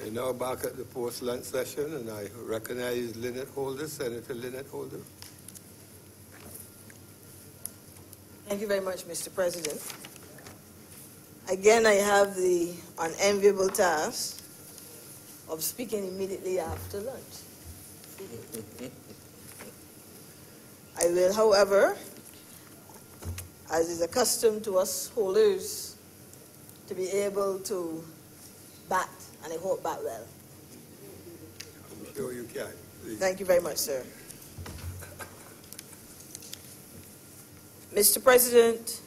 We're now back at the post-lunch session, and I recognize Lynette Holder, Senator Lynette Holder. Thank you very much, Mr. President. Again, I have the unenviable task of speaking immediately after lunch. I will, however, as is accustomed to us holders, to be able to bat, and I hope bat well. I'm sure you can. Please. Thank you very much, sir. Mr. President,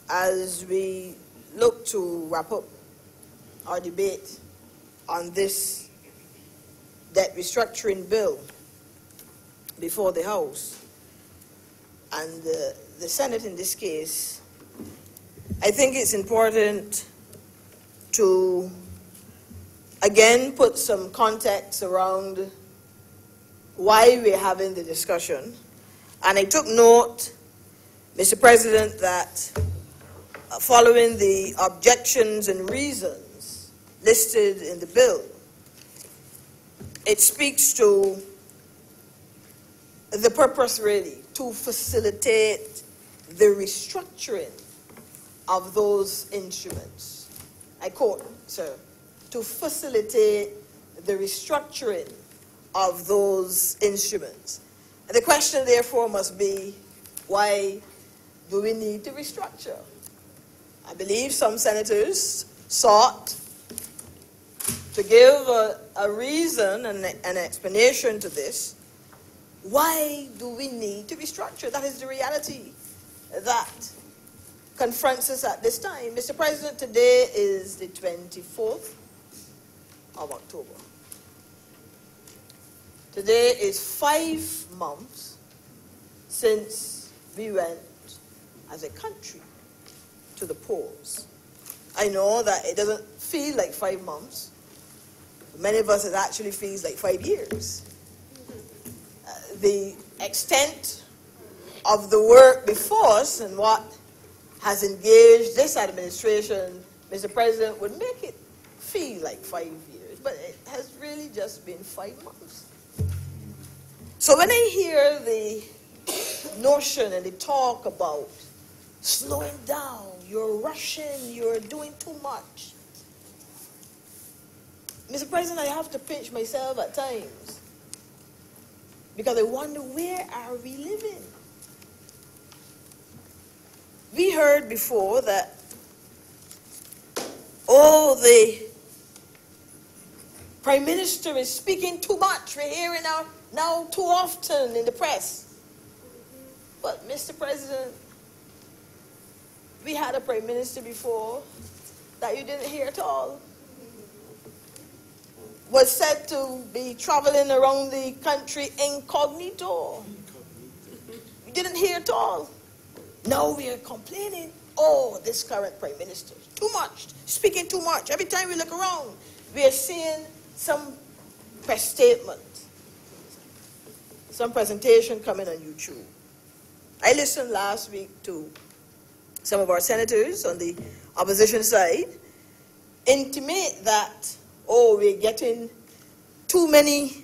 as we look to wrap up our debate on this debt restructuring bill before the House and the Senate in this case, I think it's important to again put some context around why we're having the discussion. And I took note, Mr. President, that following the objections and reasons listed in the bill, it speaks to the purpose really to facilitate the restructuring of those instruments. I quote, sir, to facilitate the restructuring of those instruments. And the question therefore must be, why do we need to restructure? I believe some senators sought to give a reason and an explanation to this. Why do we need to restructure? That is the reality that confronts us at this time. Mr. President, today is the 24th of October. Today is 5 months since we went as a country to the polls. I know that it doesn't feel like 5 months. For many of us, it actually feels like 5 years. The extent of the work before us and what has engaged this administration, Mr. President, would make it feel like 5 years, but it has really just been 5 months. So when I hear the notion and the talk about slowing down, you're rushing, you're doing too much, Mr. President, I have to pinch myself at times because I wonder, where are we living? We heard before that, oh, the Prime Minister is speaking too much. We're hearing now too often in the press. But, Mr. President, we had a Prime Minister before that you didn't hear at all. Was said to be traveling around the country incognito. You didn't hear at all. Now we are complaining, oh, this current Prime Minister, too much, speaking too much. Every time we look around, we are seeing some press statement, some presentation coming on YouTube. I listened last week to some of our senators on the opposition side intimate that, oh, we're getting too many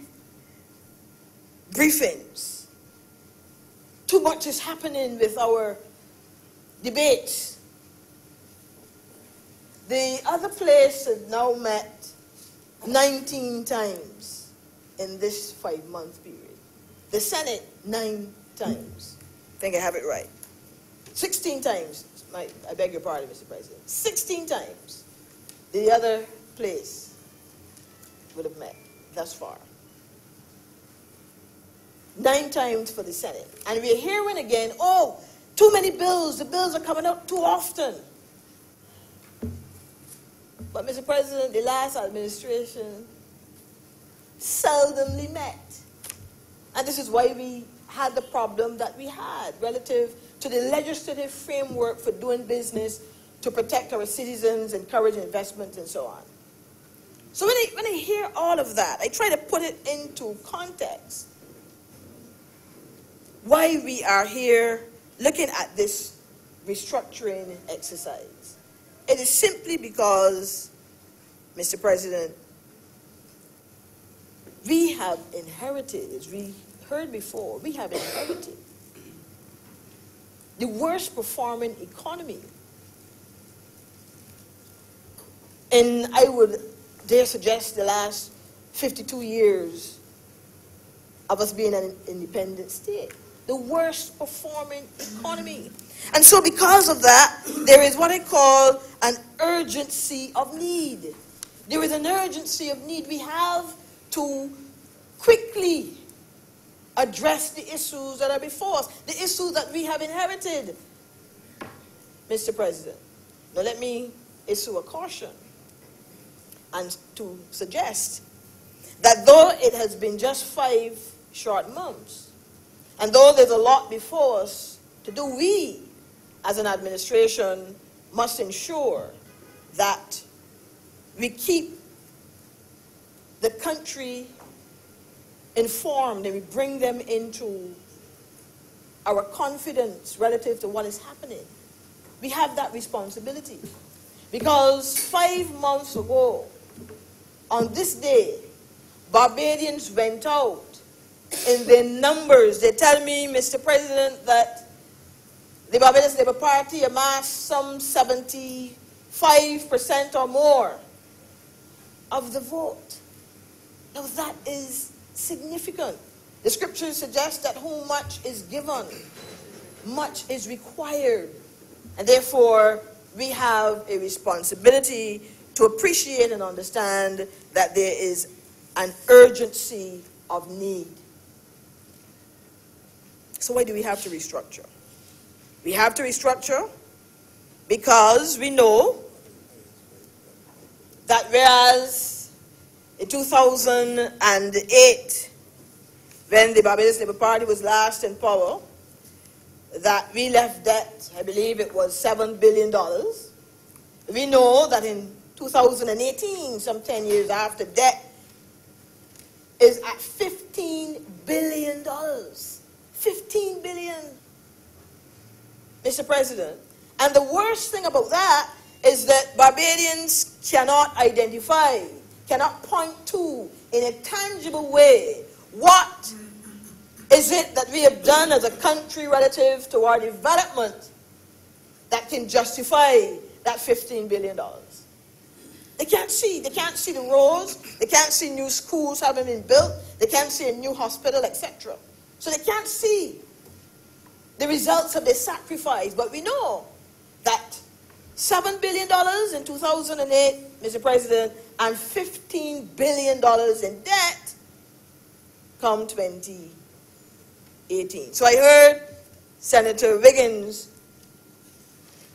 briefings. Too much is happening with our debates. The other place has now met 19 times in this 5-month period. The Senate, 9 times. I think I have it right. 16 times. I beg your pardon, Mr. President. 16 times the other place would have met thus far. 9 times for the Senate. And we're hearing again, oh, too many bills. The bills are coming up too often. But, Mr. President, the last administration seldomly met. And this is why we had the problem that we had relative to the legislative framework for doing business to protect our citizens, encourage investment, and so on. So when I hear all of that, I try to put it into context. Why we are here looking at this restructuring exercise. It is simply because, Mr. President, we have inherited, as we heard before, we have inherited the worst performing economy in, I would dare suggest, the last 52 years of us being an independent state. The worst performing economy. And so because of that, there is what I call an urgency of need. There is an urgency of need. We have to quickly address the issues that are before us, the issues that we have inherited, Mr. President. Now let me issue a caution and to suggest that though it has been just 5 short months, and though there's a lot before us to do, we as an administration must ensure that we keep the country informed and we bring them into our confidence relative to what is happening. We have that responsibility. Because 5 months ago, on this day, Barbadians went out in their numbers. They tell me, Mr. President, that the Barbados Labour Party amassed some 75% or more of the vote. Now that is significant. The scriptures suggest that whom much is given, much is required. And therefore, we have a responsibility to appreciate and understand that there is an urgency of need. So why do we have to restructure? We have to restructure because we know that whereas in 2008, when the Barbados Labour Party was last in power, that we left debt, I believe it was $7 billion. We know that in 2018, some 10 years after, debt is at $15 billion. $15 billion, Mr. President. And the worst thing about that is that Barbadians cannot identify, cannot point to in a tangible way what is it that we have done as a country relative to our development that can justify that $15 billion. They can't see. They can't see the roads. They can't see new schools having been built. They can't see a new hospital, etc. So they can't see the results of their sacrifice. But we know that $7 billion in 2008, Mr. President, and $15 billion in debt come 2018. So I heard Senator Wiggins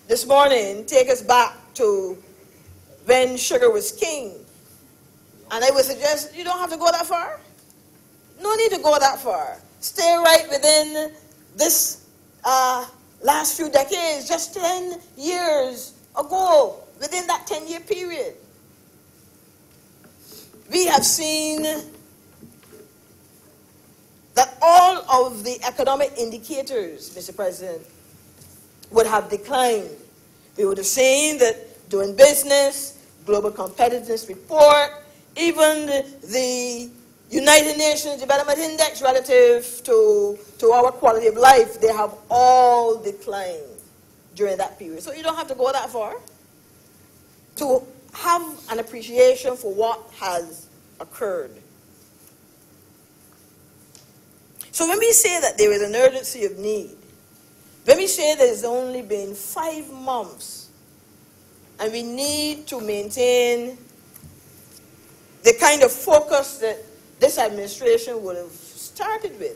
this morning take us back to when sugar was king. And I would suggest you don't have to go that far. No need to go that far. Stay right within this last few decades, just 10 years ago, within that 10-year period. We have seen that all of the economic indicators, Mr. President, would have declined. We would have seen that doing business, global competitiveness report, even the United Nations Development Index relative to our quality of life, they have all declined during that period. So you don't have to go that far to have an appreciation for what has occurred. So when we say that there is an urgency of need, when we say that it's only been 5 months and we need to maintain the kind of focus that this administration would have started with,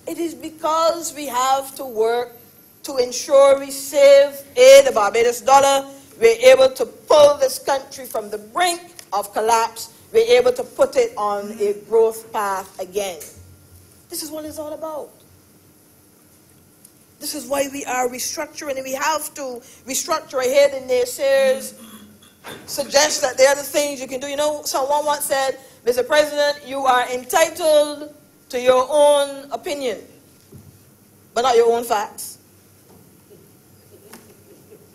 it is because we have to work to ensure we save the Barbados dollar. We're able to pull this country from the brink of collapse. We're able to put it on a growth path again. This is what it's all about. This is why we are restructuring, and we have to restructure. I hear the naysayers suggest that there are the things you can do. You know, someone once said, Mr. President, you are entitled to your own opinion, but not your own facts.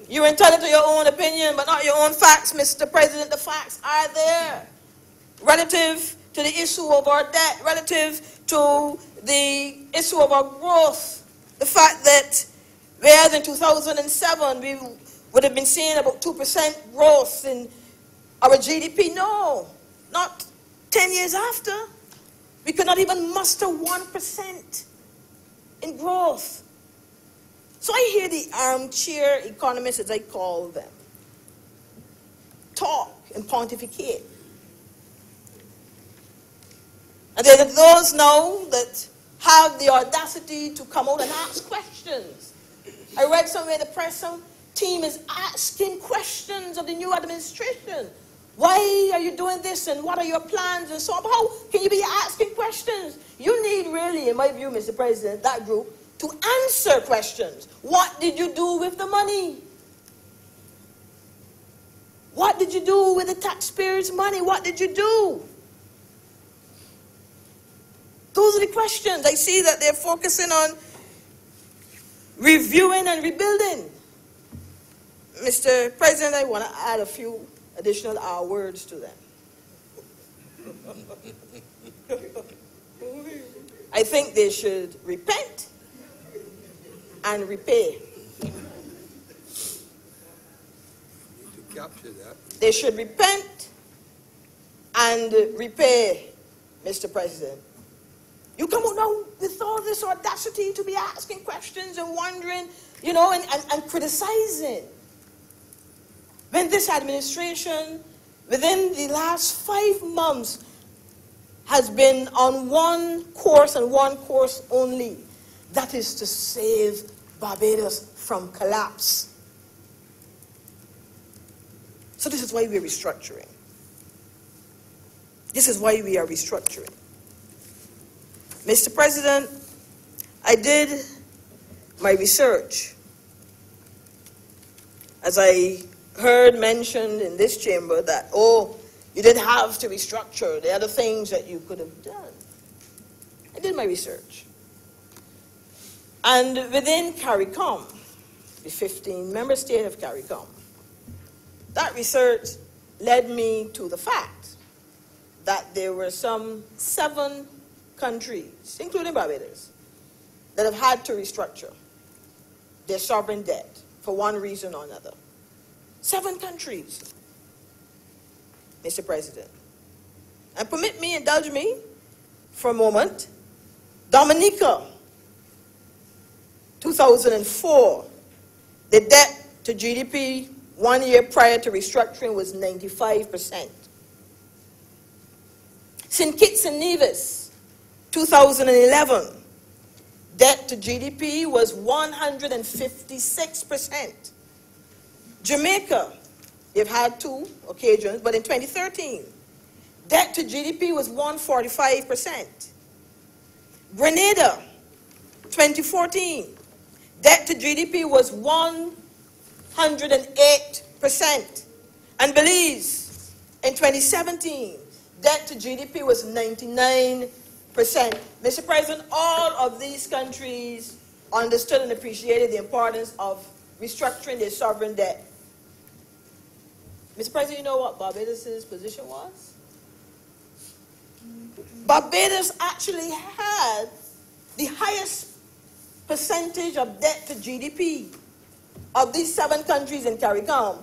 You're entitled to your own opinion, but not your own facts, Mr. President. The facts are there relative to the issue of our debt, relative to the issue of our growth. The fact that whereas in 2007 we would have been seeing about 2% growth in our GDP, no, not 10 years after. We could not even muster 1% in growth. So I hear the armchair economists, as I call them, talk and pontificate. And there are those now that have the audacity to come out and ask questions. I read somewhere in the press, some team is asking questions of the new administration. Why are you doing this, and what are your plans, and so on? How can you be asking questions? You need really, in my view, Mr. President, that group to answer questions. What did you do with the money? What did you do with the taxpayers' money? What did you do? Those are the questions. I see that they're focusing on reviewing and rebuilding. Mr. President, I want to add a few additional words to them. I think they should repent and repay. To capture that. They should repent and repay, Mr. President. You come out now with all this audacity to be asking questions and wondering, you know, and criticizing. When this administration, within the last 5 months, has been on one course and one course only, that is to save Barbados from collapse. So this is why we're restructuring. This is why we are restructuring. Mr. President, I did my research. As I heard mentioned in this chamber that, oh, you didn't have to restructure. There are other things that you could have done. I did my research. And within CARICOM, the 15-member state of CARICOM, that research led me to the fact that there were some 7 countries, including Barbados, that have had to restructure their sovereign debt for one reason or another. 7 countries, Mr. President. And permit me, indulge me for a moment. Dominica, 2004, the debt to GDP 1 year prior to restructuring was 95%. St. Kitts and Nevis, 2011, debt to GDP was 156%. Jamaica, they've had 2 occasions, but in 2013, debt to GDP was 145%. Grenada, 2014, debt to GDP was 108%. And Belize, in 2017, debt to GDP was 99%. Mr. President, all of these countries understood and appreciated the importance of restructuring their sovereign debt. Mr. President, you know what Barbados' position was? Barbados actually had the highest percentage of debt to GDP of these 7 countries in CARICOM.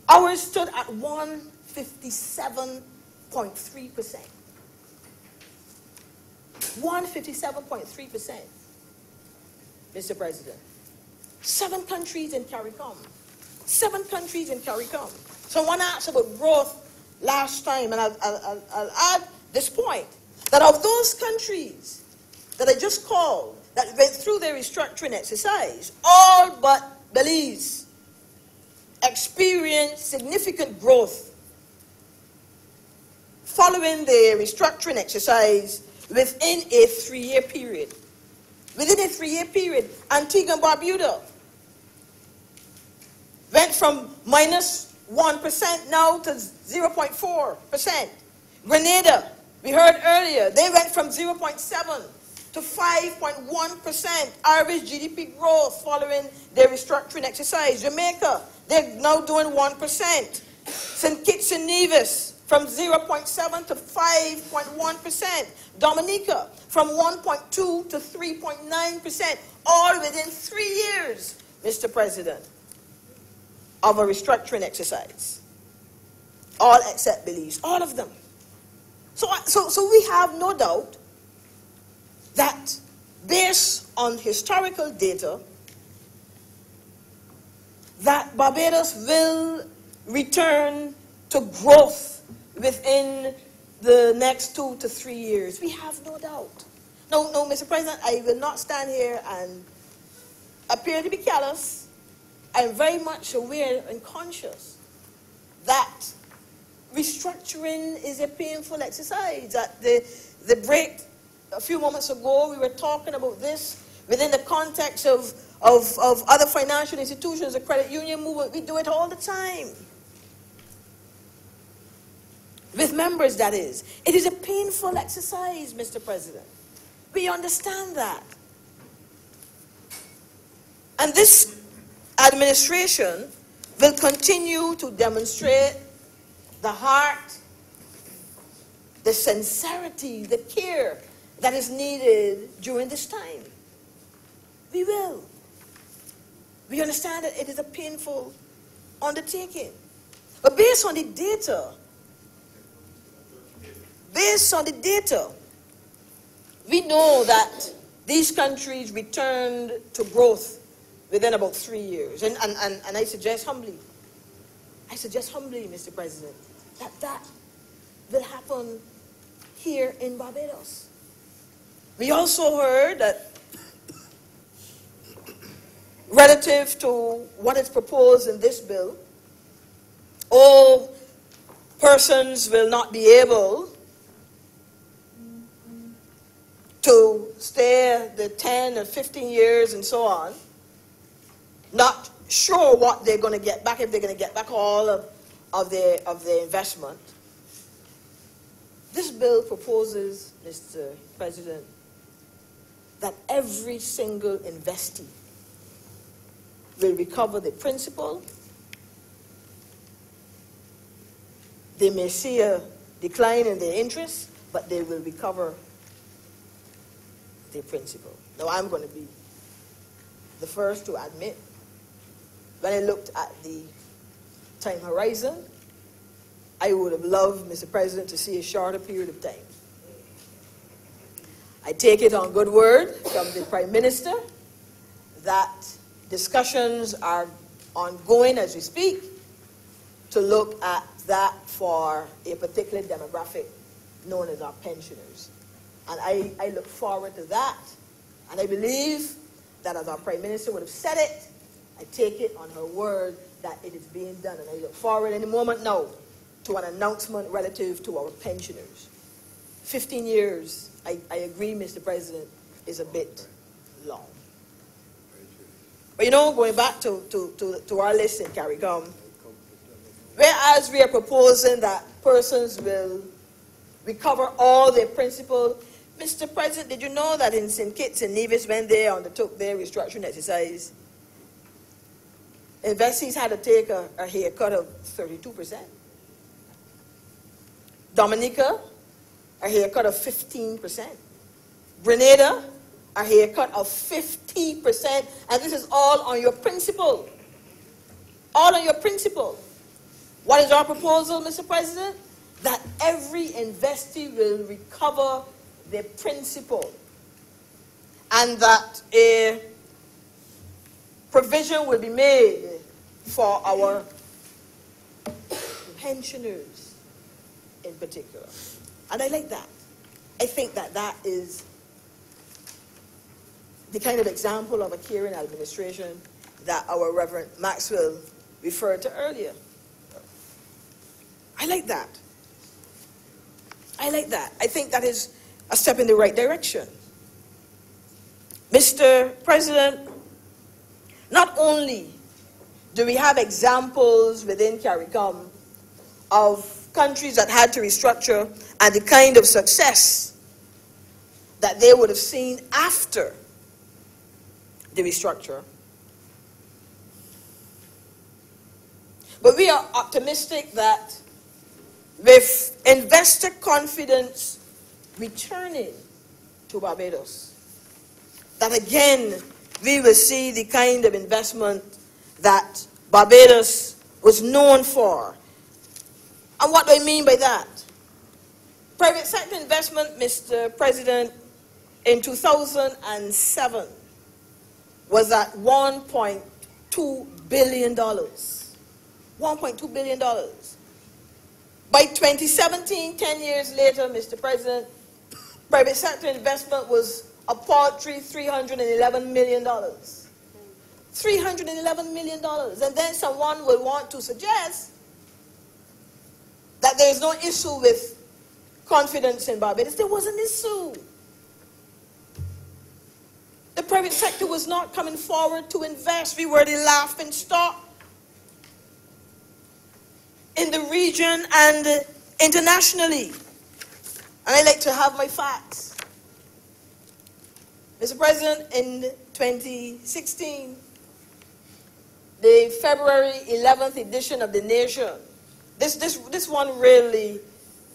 Ours stood at 157.3%. 157.3%, Mr. President. 7 countries in CARICOM. 7 countries in CARICOM. Someone asked about growth last time, and I'll add this point, that of those countries that I just called, that went through their restructuring exercise, all but Belize experienced significant growth following their restructuring exercise within a 3-year period. Within a 3-year period, Antigua and Barbuda went from -1% now to 0.4%. Grenada, we heard earlier, they went from 0.7 to 5.1% average GDP growth following their restructuring exercise. Jamaica, they're now doing 1%. St. Kitts and Nevis, from 0.7 to 5.1%. Dominica, from 1.2 to 3.9%, all within 3 years, Mr. President, of a restructuring exercise. All except Belize, all of them. So we have no doubt that based on historical data, that Barbados will return to growth within the next 2 to 3 years. We have no doubt. No, Mr. President, I will not stand here and appear to be callous. I am very much aware and conscious that restructuring is a painful exercise. At the break a few moments ago, we were talking about this within the context of other financial institutions, the credit union movement. We do it all the time. With members, that is. It is a painful exercise, Mr. President. We understand that. And this administration will continue to demonstrate the heart, the sincerity, the care that is needed during this time. We will. We understand that it is a painful undertaking. But based on the data, we know that these countries returned to growth within about 3 years. And I suggest humbly, Mr. President, that will happen here in Barbados. We also heard that relative to what is proposed in this bill, all persons will not be able to stay the 10 or 15 years and so on, not sure what they're going to get back, if they're going to get back all of their investment. This bill proposes, Mr. President, that every single investee will recover the principal. They may see a decline in their interest, but they will recover their principal. Now, I'm going to be the first to admit, when I looked at the time horizon, I would have loved, Mr. President, to see a shorter period of time. I take it on good word from the Prime Minister that discussions are ongoing as we speak to look at that for a particular demographic known as our pensioners. And I look forward to that. And I believe that as our Prime Minister would have said it, I take it on her word that it is being done. And I look forward any moment now to an announcement relative to our pensioners. 15 years, I agree, Mr. President, is a bit long. But you know, going back to our list in CARICOM, whereas we are proposing that persons will recover all their principal, Mr. President, did you know that in St. Kitts and Nevis, when they undertook their restructuring exercise, investees had to take a haircut of 32%. Dominica, a haircut of 15%. Grenada, a haircut of 50%. And this is all on your principal. All on your principal. What is our proposal, Mr. President? That every investee will recover their principal. And that a provision will be made for our pensioners in particular. And I like that. I think that that is the kind of example of a caring administration that our Reverend Maxwell referred to earlier. I like that. I like that. I think that is a step in the right direction. Mr. President, not only do we have examples within CARICOM of countries that had to restructure and the kind of success that they would have seen after the restructure, but we are optimistic that with investor confidence returning to Barbados, that again we will see the kind of investment that Barbados was known for. And what do I mean by that? Private sector investment, Mr. President, in 2007 was at $1.2 billion. $1.2 billion. By 2017, 10 years later, Mr. President, private sector investment was a paltry $311 million. $311 million. And then someone will want to suggest that there is no issue with confidence in Barbados. There was an issue. The private sector was not coming forward to invest. We were the laughing stock in the region and internationally. And I like to have my facts. Mr. President, in 2016, the February 11th edition of The Nation, this one really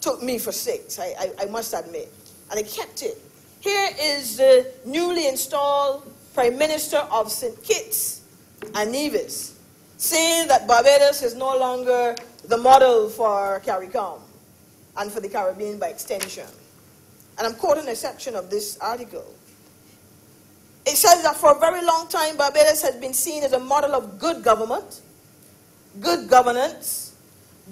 took me for six, I must admit, and I kept it. Here is the newly installed Prime Minister of St. Kitts and Nevis saying that Barbados is no longer the model for CARICOM and for the Caribbean by extension. And I'm quoting a section of this article. It says that for a very long time, Barbados has been seen as a model of good government, good governance,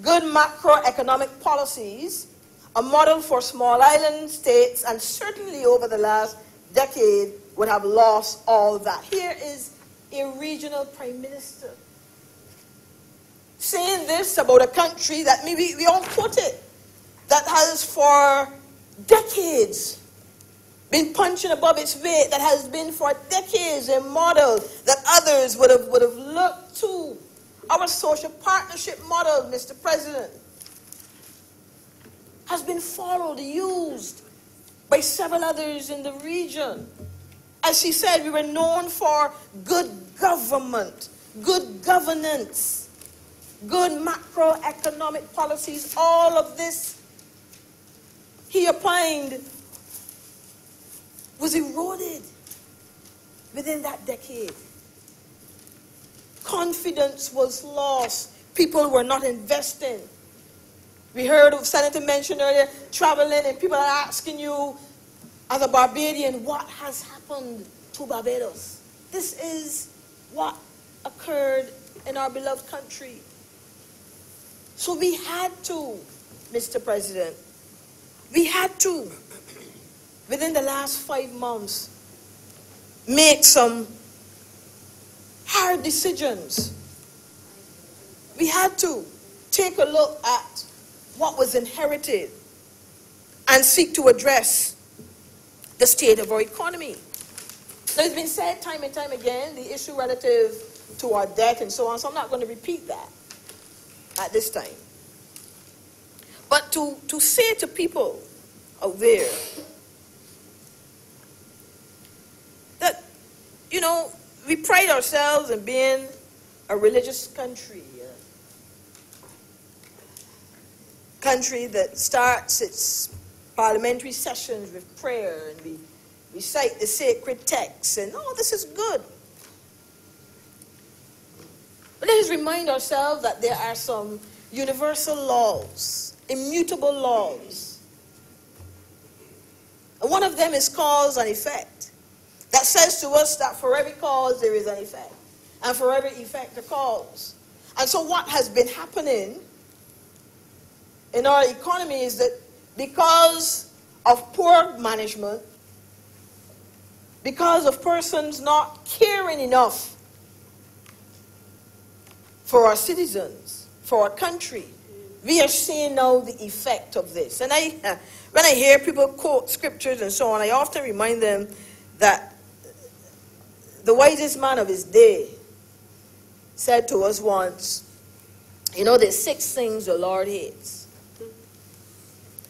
good macroeconomic policies, a model for small island states, and certainly over the last decade would have lost all that. Here is a regional prime minister saying this about a country that maybe we all quote it, that has for decades been punching above its weight, that has been for decades a model that others would have looked to. Our social partnership model, Mr. President, has been followed, used by several others in the region. As she said, we were known for good government, good governance, good macroeconomic policies. All of this, he opined, was eroded within that decade. Confidence was lost. People were not investing. We heard of Senator mention earlier, traveling, and people are asking you, as a Barbadian, what has happened to Barbados? This is what occurred in our beloved country. So we had to, Mr. President, we had to, within the last 5 months, make some hard decisions. We had to take a look at what was inherited and seek to address the state of our economy. Now, it's been said time and time again, the issue relative to our debt and so on, so I'm not going to repeat that at this time. But to say to people out there that, you know, we pride ourselves in being a religious country, a country that starts its parliamentary sessions with prayer, and we recite the sacred texts, and oh, this is good. But let us remind ourselves that there are some universal laws, immutable laws. And one of them is cause and effect. That says to us that for every cause there is an effect, and for every effect a cause. And so what has been happening in our economy is that because of poor management, because of persons not caring enough for our citizens, for our country, we are seeing now the effect of this. And when I hear people quote scriptures and so on, I often remind them that the wisest man of his day said to us once, you know, there's 6 things the Lord hates.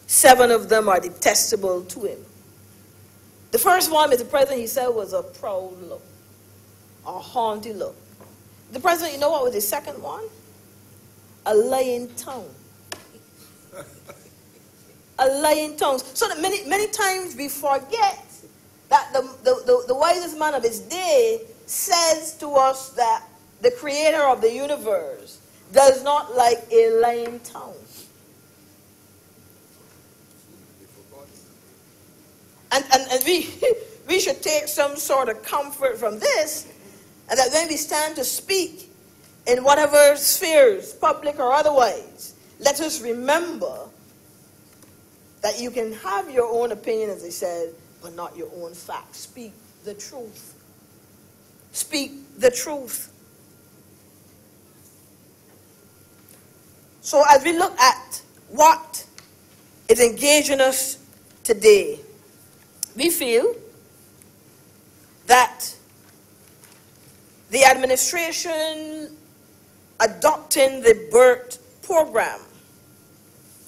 7 of them are detestable to him. The first one, Mr. President, he said, was a proud look, a haughty look. The President, you know what was the second one? A lying tongue. A lying tongue. So that many times we forget that the wisest man of his day says to us that the creator of the universe does not like a lying tongue. And we should take some sort of comfort from this, and that when we stand to speak in whatever spheres, public or otherwise, let us remember that you can have your own opinion, as I said, but not your own facts. Speak the truth. Speak the truth. So as we look at what is engaging us today, we feel that the administration adopting the BERT program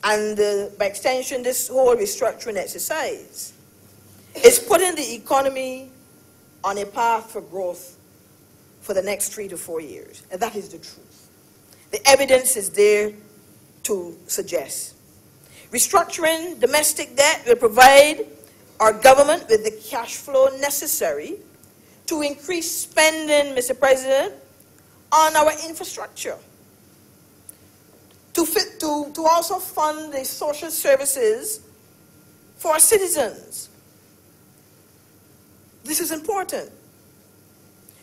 and by extension this whole restructuring exercise is putting the economy on a path for growth for the next 3 to 4 years. And that is the truth. The evidence is there to suggest. Restructuring domestic debt will provide our government with the cash flow necessary to increase spending, Mr. President, on our infrastructure. To also fund the social services for our citizens. This is important.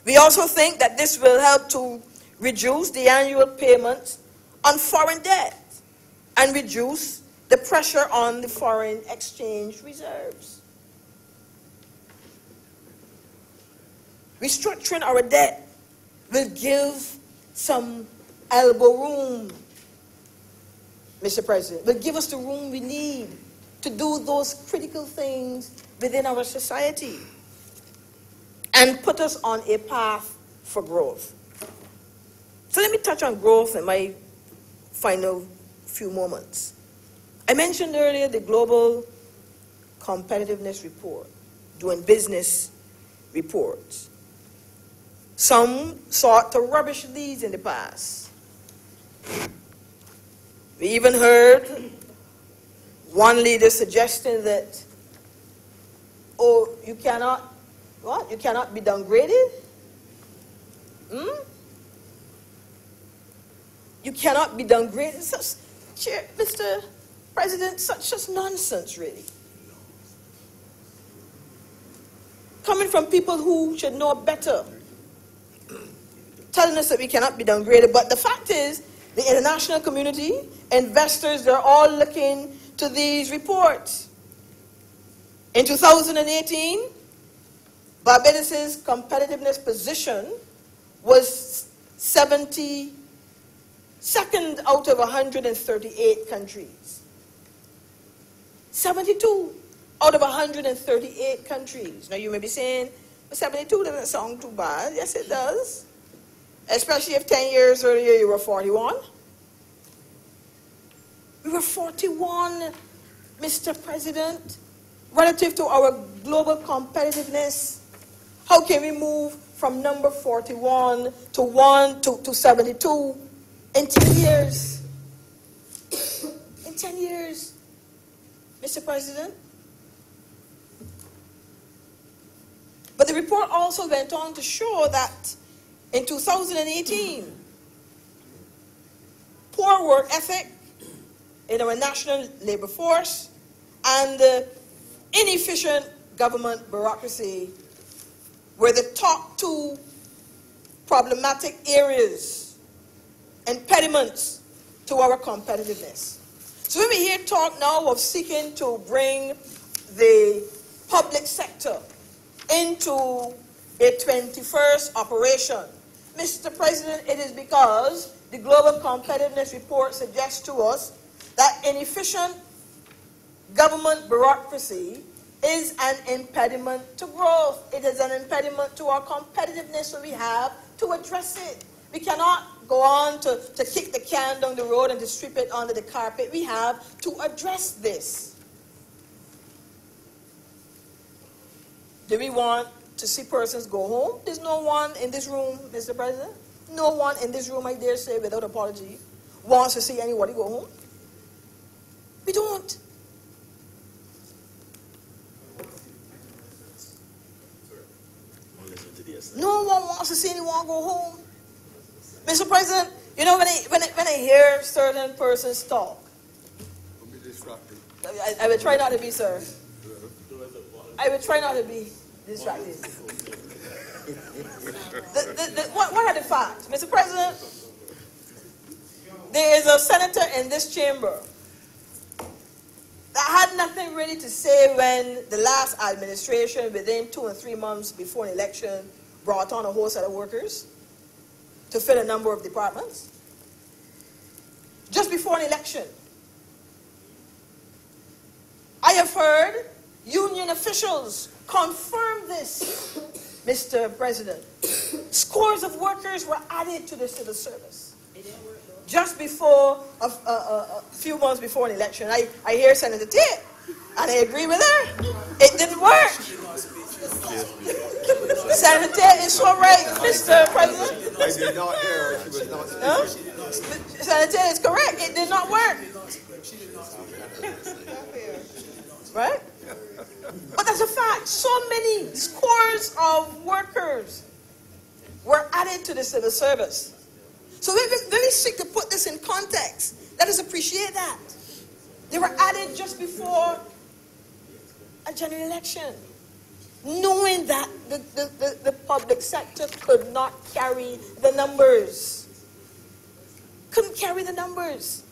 We also think that this will help to reduce the annual payments on foreign debt and reduce the pressure on the foreign exchange reserves. Restructuring our debt will give some elbow room, Mr. President, will give us the room we need to do those critical things within our society and put us on a path for growth. So let me touch on growth in my final few moments. I mentioned earlier the Global Competitiveness Report, doing business reports. Some sought to rubbish these in the past. We even heard one leader suggesting that, oh, you cannot, what? You cannot be downgraded? You cannot be downgraded? Mr. President, such nonsense, really. Coming from people who should know better, telling us that we cannot be downgraded. But the fact is, the international community, investors, they're all looking to these reports. In 2018, Barbados' competitiveness position was 72nd out of 138 countries. 72 out of 138 countries. Now you may be saying, 72 doesn't sound too bad. Yes, it does. Especially if 10 years earlier you were 41. We were 41, Mr. President, relative to our global competitiveness. How can we move from number 41 to 72 in 10 years? In 10 years, Mr. President. But the report also went on to show that in 2018, poor work ethic in our national labor force and inefficient government bureaucracy were the top 2 problematic areas, impediments to our competitiveness. So when we hear talk now of seeking to bring the public sector into a 21st operation, Mr. President, it is because the Global Competitiveness Report suggests to us that inefficient government bureaucracy is an impediment to growth. It is an impediment to our competitiveness, so we have to address it. We cannot go on to kick the can down the road and to sweep it under the carpet. We have to address this. Do we want to see persons go home? There's no one in this room, Mr. President. No one in this room, I dare say, without apology, wants to see anybody go home. We don't. No one wants to see anyone go home. Mr. President, you know, when I hear certain persons talk, Don't be distracted. I will try not to be, sir. I will try not to be distracted. What are the facts? Mr. President, there is a senator in this chamber that had nothing really to say when the last administration, within 2 and 3 months before an election, brought on a whole set of workers to fill a number of departments. Just before an election. I have heard union officials confirm this, Mr. President. Scores of workers were added to the civil service. Just before, a few months before an election. I hear Senator Tate, and I agree with her. It didn't work. Senator Tate is so right, Mr. President. I did not hear her. She was not speaking. Huh? Senator Tate is correct. It did not work. Right? But that's a fact. So many scores of workers were added to the civil service. So we're very sick to put this in context. Let us appreciate that. They were added just before a general election, knowing that the public sector could not carry the numbers. Couldn't carry the numbers.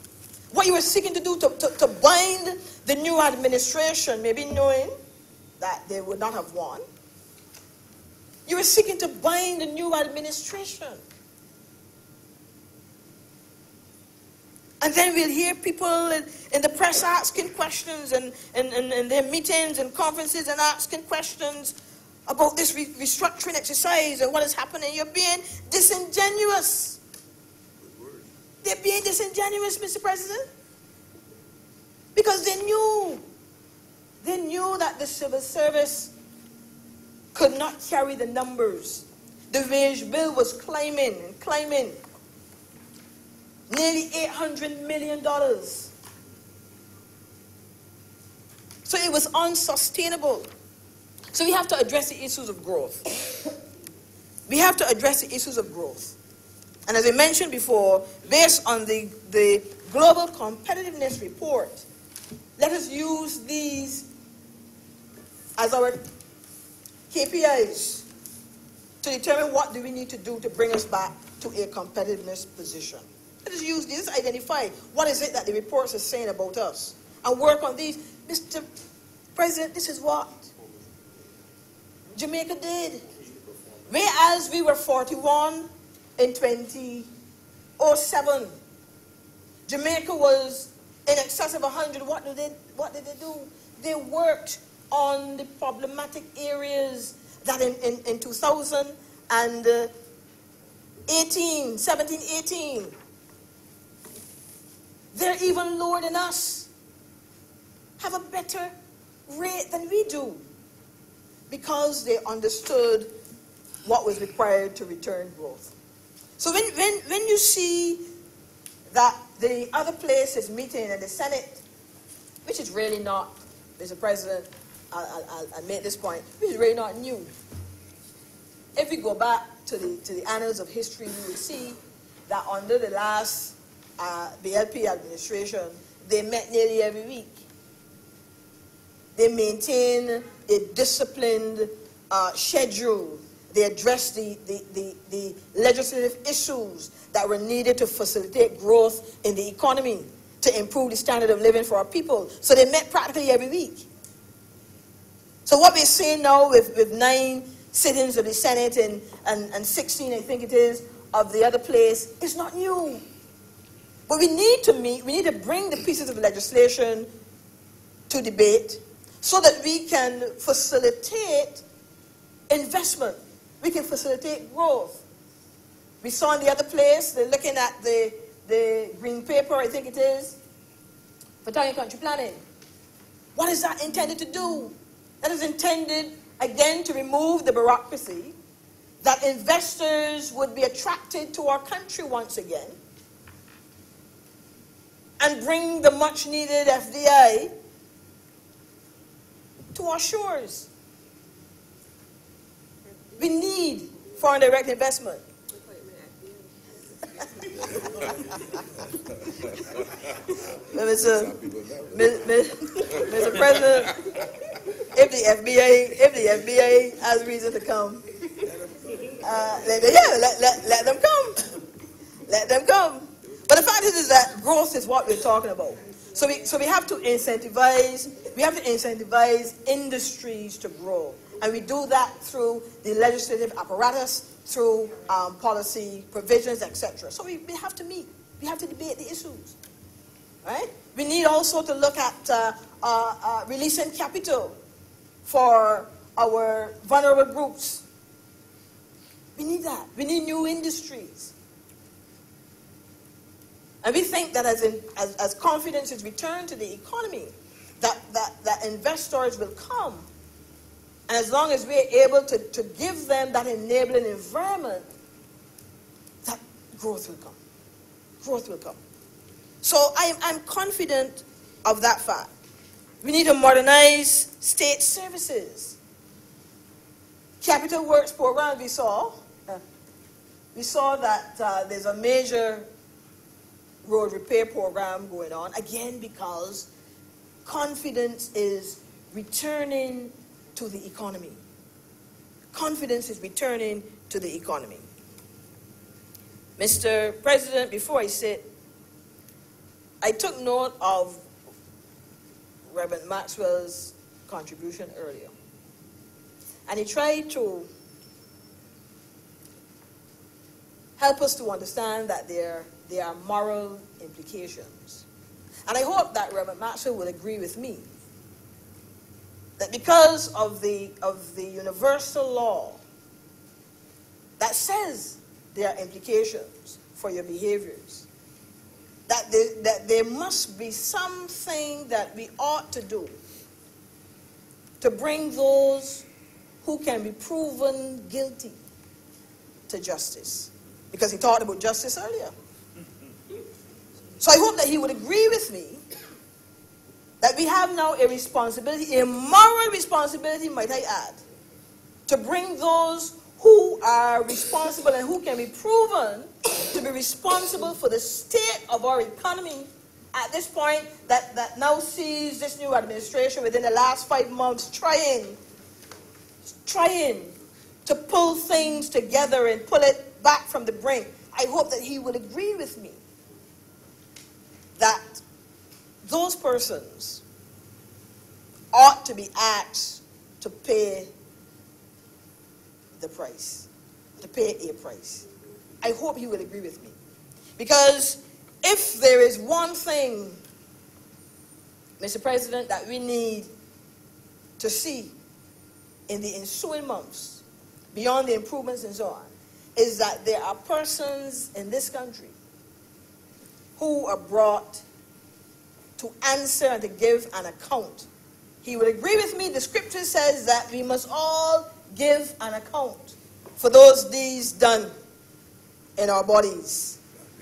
What you were seeking to do to bind the new administration, maybe knowing that they would not have won, you were seeking to bind the new administration. And then we'll hear people in the press asking questions and their meetings and conferences and asking questions about this restructuring exercise and what is happening. You're being disingenuous. They're being disingenuous, Mr. President. Because they knew that the civil service could not carry the numbers. The wage bill was climbing and climbing. Nearly $800 million. So it was unsustainable. So we have to address the issues of growth. We have to address the issues of growth. And as I mentioned before, based on the Global Competitiveness Report, let us use these as our KPIs to determine what do we need to do to bring us back to a competitiveness position. Let us use these, identify what is it that the reports are saying about us, and work on these. Mr. President, this is what Jamaica did. Whereas we were 41 in 2007, Jamaica was in excess of 100. What did they do? They worked on the problematic areas that in 2018, 17, 18, they're even lower than us, have a better rate than we do, because they understood what was required to return growth. So when you see that the other place is meeting in the Senate, which is really not, Mr. President, I'll make this point, which is really not new. If we go back to the annals of history, we will see that under the last BLP administration, they met nearly every week. They maintained a disciplined schedule. They addressed the legislative issues that were needed to facilitate growth in the economy, to improve the standard of living for our people. So they met practically every week. So what we're seeing now with 9 sittings of the Senate and 16, I think it is, of the other place is not new. But we need to meet, we need to bring the pieces of legislation to debate so that we can facilitate investment. We can facilitate growth. We saw in the other place, they're looking at the green paper, I think it is, for town and country planning. What is that intended to do? That is intended, again, to remove the bureaucracy, that investors would be attracted to our country once again, and bring the much needed FDI to our shores. We need foreign direct investment. Mr. President, if the FBA has reason to come, let them come. Let them come. But the fact is that growth is what we're talking about. So we have to incentivize. We have to incentivize industries to grow, and we do that through the legislative apparatus, through policy provisions, etc. So we have to meet. We have to debate the issues. Right? We need also to look at releasing capital for our vulnerable groups. We need that. We need new industries. And we think that as confidence is returned to the economy, that investors will come. And as long as we're able to give them that enabling environment, that growth will come. Growth will come. So I'm confident of that fact. We need to modernize state services. Capital Works program we saw that there's a major road repair program going on, again because confidence is returning to the economy. Confidence is returning to the economy. Mr. President, before I sit, I took note of Reverend Maxwell's contribution earlier. And he tried to help us to understand that there are moral implications. And I hope that Reverend Maxwell will agree with me that because of the universal law that says there are implications for your behaviors, that there must be something that we ought to do to bring those who can be proven guilty to justice. Because he talked about justice earlier. So I hope that he would agree with me that we have now a responsibility, a moral responsibility, might I add, to bring those who are responsible and who can be proven to be responsible for the state of our economy at this point that now sees this new administration within the last 5 months trying to pull things together and pull it back from the brink. I hope that he would agree with me that those persons ought to be asked to pay the price, to pay a price. I hope he would agree with me. Because if there is one thing, Mr. President, that we need to see in the ensuing months, beyond the improvements and so on, is that there are persons in this country who are brought to answer and to give an account. He would agree with me. The scripture says that we must all give an account for those deeds done in our bodies.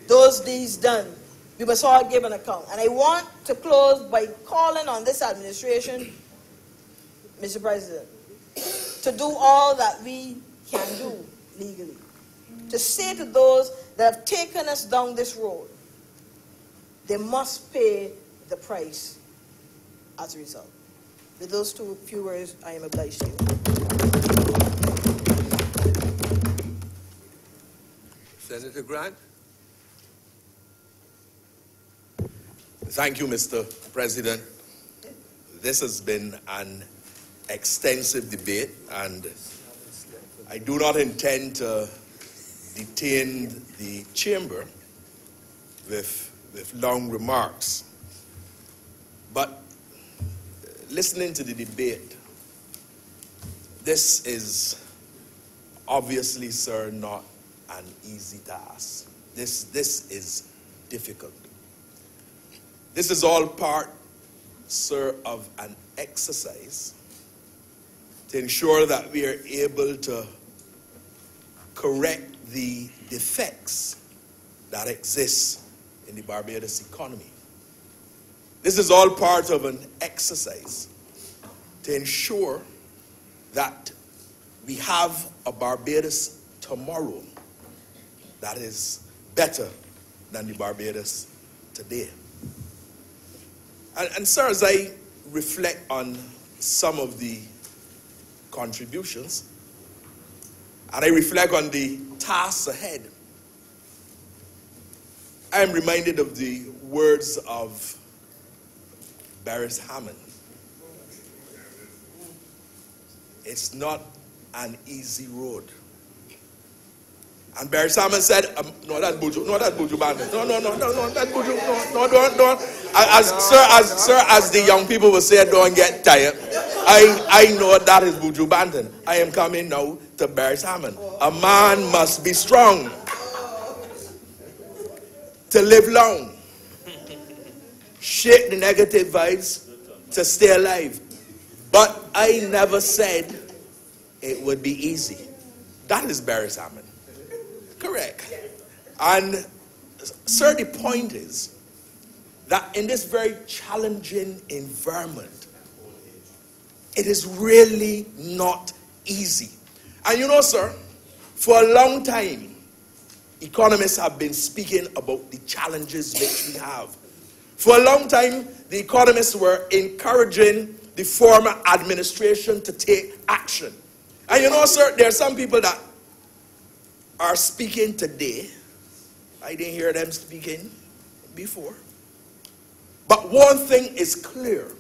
Those deeds done. We must all give an account. And I want to close by calling on this administration, Mr. President, to do all that we can do legally. To say to those that have taken us down this road, they must pay the price as a result. With those few words, I am obliged to you. Senator Grant. Thank you, Mr. President. This has been an extensive debate, and I do not intend to detain the chamber with long remarks. But listening to the debate, this is obviously, sir, not an easy task. This is difficult. This is all part, sir, of an exercise to ensure that we are able to correct the defects that exist in the Barbados economy. This is all part of an exercise to ensure that we have a Barbados tomorrow that is better than the Barbados today. And sir, as I reflect on some of the contributions, and I reflect on the tasks ahead, I am reminded of the words of Barris Hammond. It's not an easy road. And Barris Hammond said, no, that's Buju, no, that's Buju Banton. No, that's Buju, no, don't. As the young people will say, don't get tired. I know that is Buju Banton. I am coming now to Barris Hammond. A man must be strong to live long. Shake the negative vibes to stay alive. But I never said it would be easy. That is Barris Hammond. Correct. And sir, the point is that in this very challenging environment, it is really not easy. And you know, sir, for a long time, economists have been speaking about the challenges which we have. For a long time, the economists were encouraging the former administration to take action. And you know, sir, there are some people that are speaking today. I didn't hear them speaking before. But one thing is clear.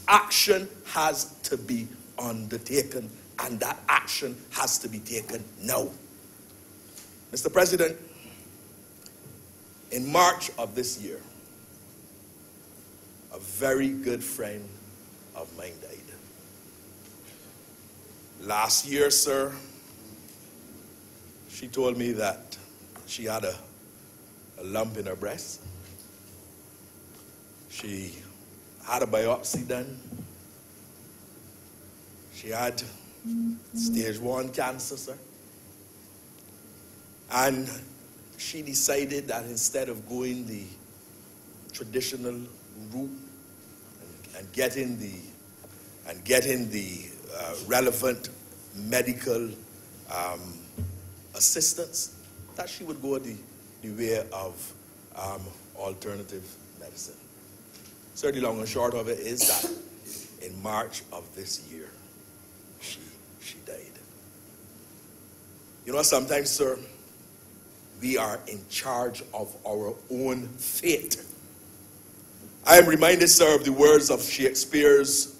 Action has to be undertaken, and that action has to be taken now. Mr. President, in March of this year, a very good friend of mine died. Last year, sir, she told me that she had a lump in her breast. She had a biopsy done. She had stage 1 cancer, sir. And she decided that instead of going the traditional route and getting the relevant medical assistance, that she would go the way of alternative medicine. So the long and short of it is that in March of this year, she died. You know, sometimes, sir, we are in charge of our own fate. I am reminded, sir, of the words of Shakespeare's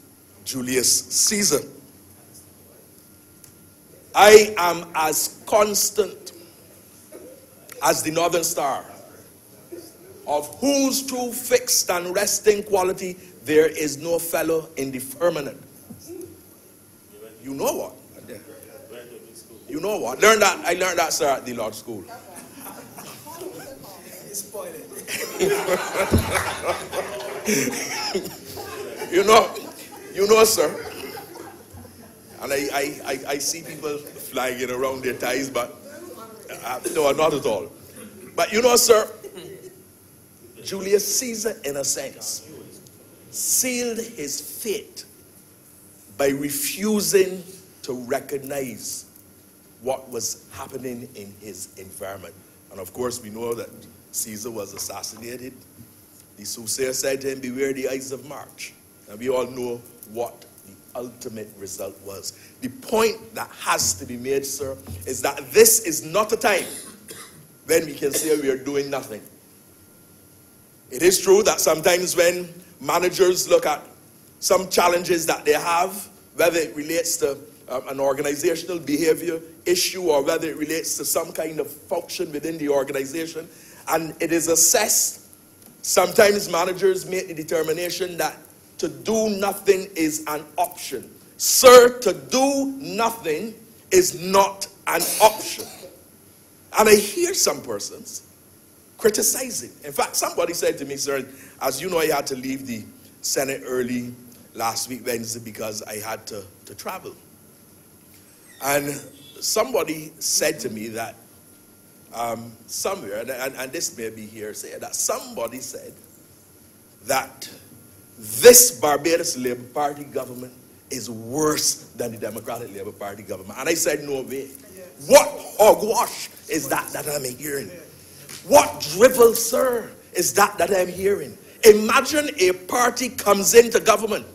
Julius Caesar. I am as constant as the northern star, of whose true fixed and resting quality there is no fellow in the firmament. You know what? You know what? I learned that, sir, at the Lord School. you know, sir. And I see people flying around their ties, but no, not at all. But you know, sir, Julius Caesar, in a sense, sealed his fate by refusing to recognize what was happening in his environment. And of course, we know that Caesar was assassinated. The soothsayer said to him, beware the ides of March. And we all know what the ultimate result was. The point that has to be made, sir, is that this is not a time when we can say we are doing nothing. It is true that sometimes when managers look at some challenges that they have, whether it relates to an organizational behavior issue or whether it relates to some kind of function within the organization, and it is assessed, sometimes managers make the determination that to do nothing is an option. Sir, to do nothing is not an option. And I hear some persons criticizing. In fact, somebody said to me, sir, as you know, I had to leave the Senate early last week, Wednesday, because I had to travel. And somebody said to me that somewhere, and this may be hearsay, that somebody said that this Barbados Labour Party government is worse than the Democratic Labour Party government. And I said, no way. Yes. What hogwash is that I'm hearing? What drivel, sir, is that I'm hearing? Imagine a party comes into government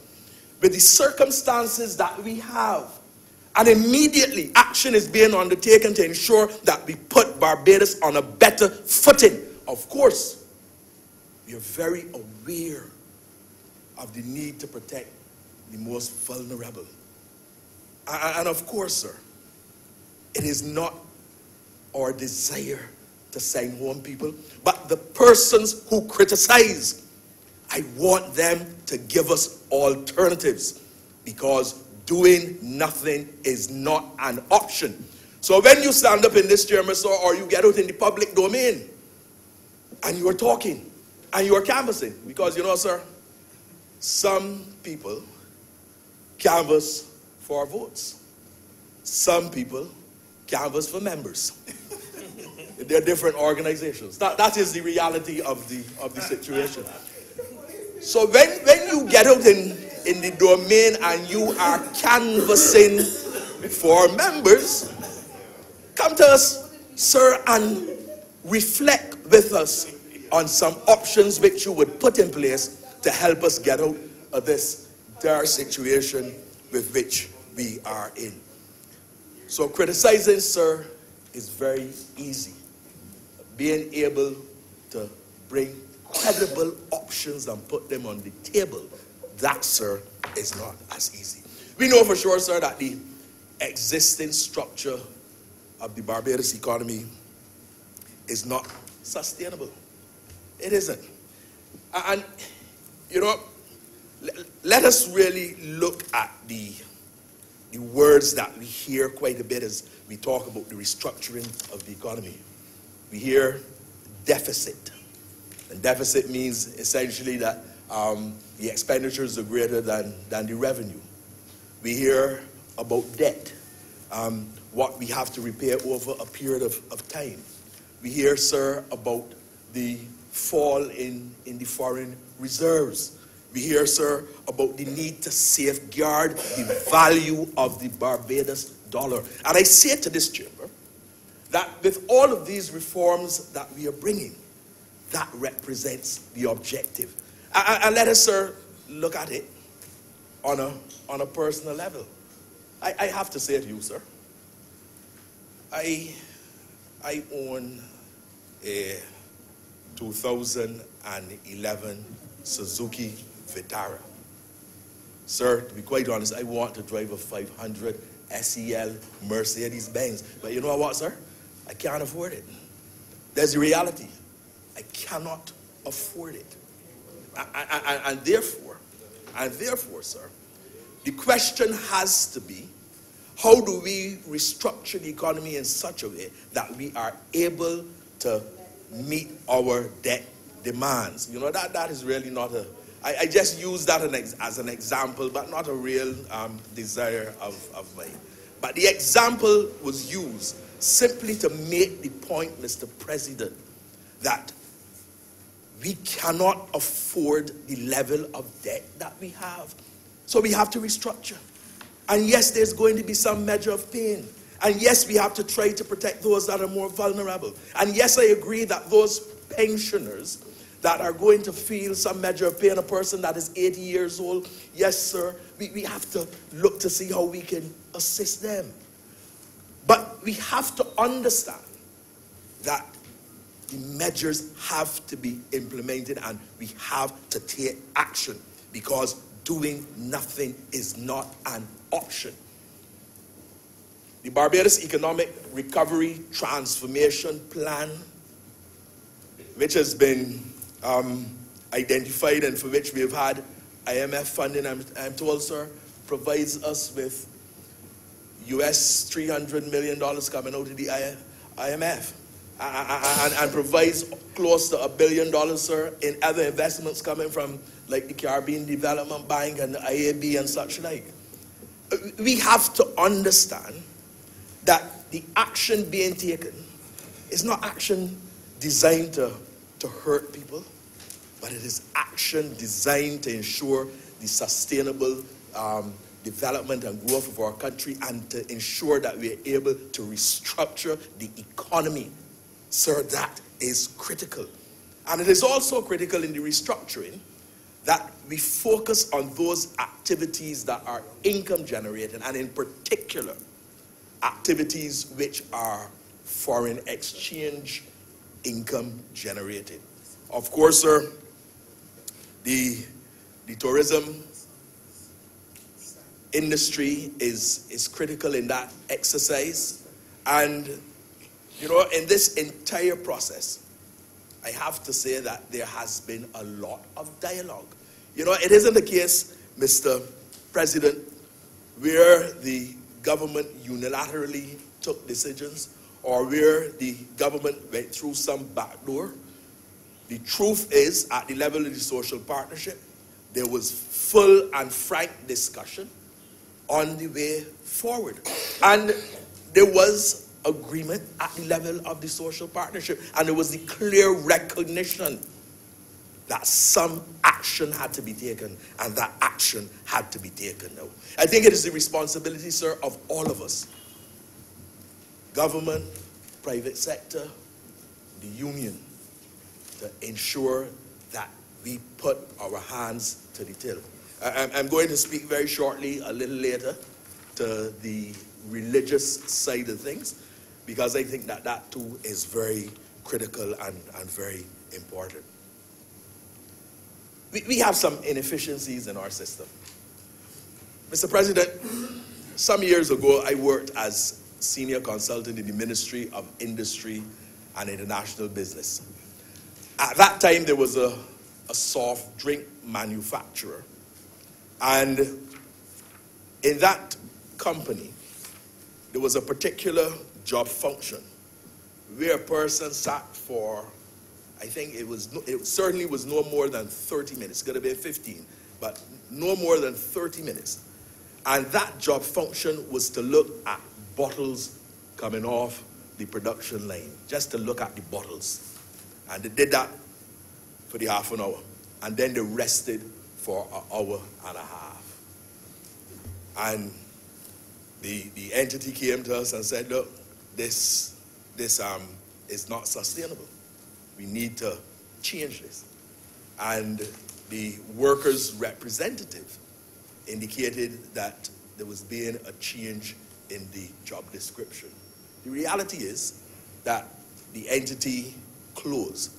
with the circumstances that we have, and immediately action is being undertaken to ensure that we put Barbados on a better footing. Of course, we are very aware of the need to protect the most vulnerable. And of course, sir, it is not our desire to send home people, but the persons who criticize, I want them to give us alternatives, because doing nothing is not an option. So when you stand up in this chair, sir, or you get out in the public domain, and you are talking, and you are canvassing, because you know, sir, some people canvass for votes. Some people canvass for members. They're different organizations. That is the reality of the situation. So when you get out in the domain and you are canvassing for members, come to us, sir, and reflect with us on some options which you would put in place to help us get out of this dire situation with which we are in. So criticizing, sir, is very easy. Being able to bring credible options and put them on the table, that, sir, is not as easy. We know for sure, sir, that the existing structure of the Barbados economy is not sustainable. It isn't. And, you know, let us really look at the words that we hear quite a bit as we talk about the restructuring of the economy. We hear deficit. And deficit means essentially that the expenditures are greater than the revenue. We hear about debt, what we have to repay over a period of time. We hear, sir, about the fall in the foreign reserves. We hear, sir, about the need to safeguard the value of the Barbados dollar. And I say to this chamber that with all of these reforms that we are bringing, that represents the objective. And let us, sir, look at it on a personal level. I have to say to you, sir, I own a 2011 Suzuki Vitara. Sir, to be quite honest, I want to drive a 500 SEL Mercedes-Benz. But you know what, sir? I can't afford it. There's the reality. I cannot afford it. And therefore, sir, the question has to be, how do we restructure the economy in such a way that we are able to meet our debt demands? You know, that is really not I just use that as an example, but not a real desire of mine. But the example was used simply to make the point, Mr. President, that we cannot afford the level of debt that we have. So we have to restructure. And yes, there's going to be some measure of pain. And yes, we have to try to protect those that are more vulnerable. And yes, I agree that those pensioners that are going to feel some measure of pain, a person that is 80 years old, yes, sir, we have to look to see how we can assist them. But we have to understand that the measures have to be implemented and we have to take action, because doing nothing is not an option. The Barbados Economic Recovery Transformation Plan, which has been identified and for which we have had IMF funding, I'm told, sir, provides us with US $300 million coming out of the IMF. And provides close to $1 billion, sir, in other investments coming from like the Caribbean Development Bank and the IAB and such like. We have to understand that the action being taken is not action designed to hurt people. but it is action designed to ensure the sustainable development and growth of our country, and to ensure that we are able to restructure the economy. Sir, that is critical. And it is also critical in the restructuring that we focus on those activities that are income generating, and in particular, activities which are foreign exchange income generating. Of course, sir, the tourism industry is critical in that exercise. And, you know, in this entire process, I have to say that there has been a lot of dialogue. You know, it isn't the case, Mr. President, where the government unilaterally took decisions or where the government went through some backdoor. The truth is, at the level of the social partnership, there was full and frank discussion on the way forward. And there was agreement at the level of the social partnership, and there was the clear recognition that some action had to be taken, and that action had to be taken now. I think it is the responsibility, sir, of all of us, government, private sector, the union, to ensure that we put our hands to the till. I'm going to speak very shortly, a little later, to the religious side of things, because I think that that too is very critical and very important. We have some inefficiencies in our system. Mr. President, some years ago, I worked as senior consultant in the Ministry of Industry and International Business. At that time, there was a soft drink manufacturer. And in that company, there was a particular job function where a person sat for, I think it certainly was no more than 30 minutes. It's going to be 15, but no more than 30 minutes. And that job function was to look at bottles coming off the production line, just to look at the bottles. And they did that for the half an hour. And then they rested for an hour and a half. And the entity came to us and said, look, this is not sustainable. We need to change this. And the workers' representative indicated that there was being a change in the job description. The reality is that the entity closed.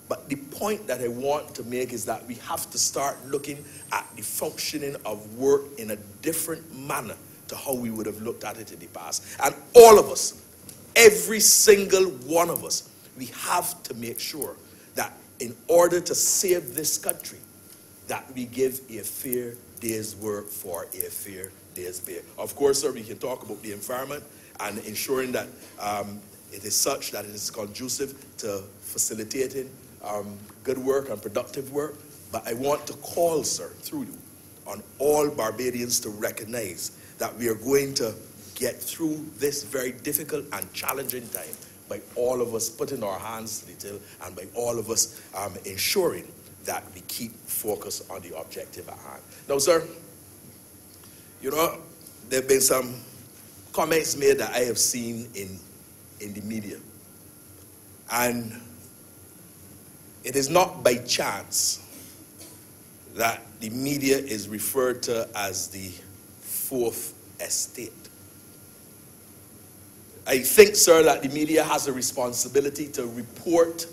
But the point that I want to make is that we have to start looking at the functioning of work in a different manner to how we would have looked at it in the past. And all of us, every single one of us, we have to make sure that in order to save this country, that we give a fair day's work for a fair day's pay. Of course, sir, we can talk about the environment and ensuring that it is such that it is conducive to facilitating good work and productive work. But I want to call, sir, through you, on all Barbadians to recognize that we are going to get through this very difficult and challenging time by all of us putting our hands to the till and by all of us ensuring that we keep focus on the objective at hand. Now, sir, you know, there have been some comments made that I have seen in the media. And it is not by chance that the media is referred to as the fourth estate. I think, sir, that the media has a responsibility to report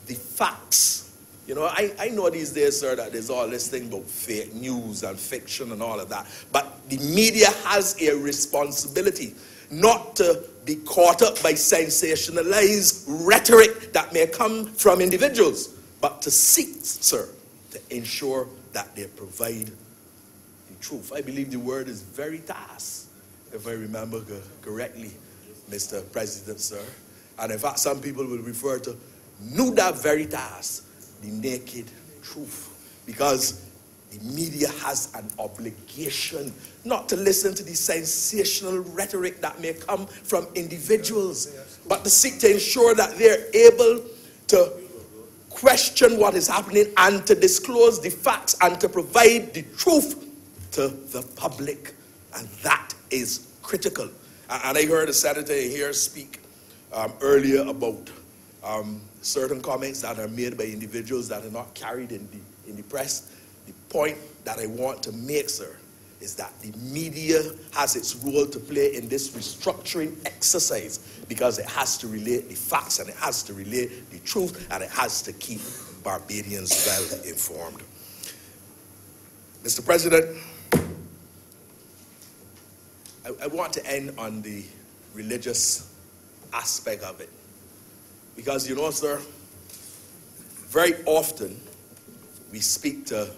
the facts. You know, I know these days, sir, that there's all this thing about fake news and fiction and all of that. But the media has a responsibility not to be caught up by sensationalized rhetoric that may come from individuals, but to seek, sir, to ensure that they provide the truth. I believe the word is veritas, if I remember correctly, Mr. President, sir. And in fact, some people will refer to nuda veritas, the naked truth, because the media has an obligation not to listen to the sensational rhetoric that may come from individuals, but to seek to ensure that they're able to question what is happening and to disclose the facts and to provide the truth to the public. And that is critical. And I heard a senator here speak earlier about certain comments that are made by individuals that are not carried in the press. The point that I want to make, sir, is that the media has its role to play in this restructuring exercise because it has to relate the facts and it has to relate the truth and it has to keep Barbadians well informed. Mr. President, I want to end on the religious aspect of it. Because, you know, sir, very often we speak to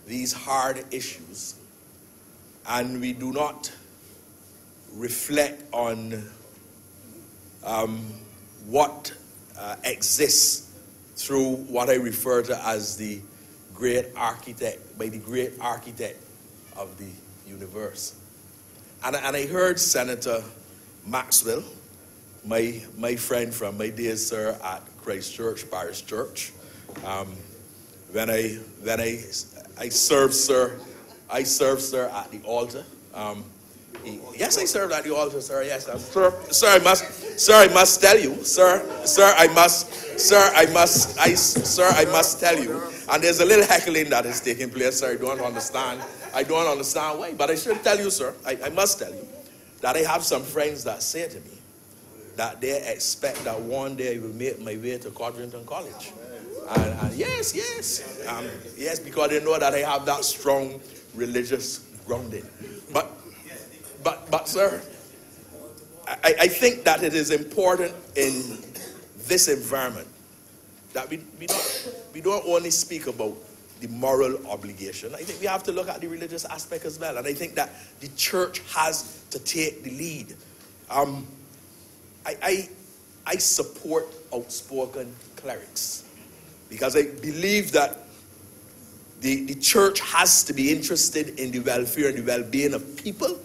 these hard issues and we do not reflect on what exists through what I refer to as the great architect, by the great architect of the universe. And I heard Senator Maxwell, my friend from my days, sir, at Christ Church, Parish Church, when I served, sir, at the altar. Yes, I served at the altar, sir. Yes, sir. I must tell you, I must tell you. And there's a little heckling that is taking place, sir. I don't understand why, but I should tell you, sir. I must tell you that I have some friends that say to me that they expect that one day I will make my way to Codrington College. And yes, because they know that I have that strong religious grounding. But sir, I think that it is important in this environment that we don't only speak about the moral obligation. I think we have to look at the religious aspect as well. And I think that the church has to take the lead. I support outspoken clerics because I believe that the church has to be interested in the welfare and the well-being of people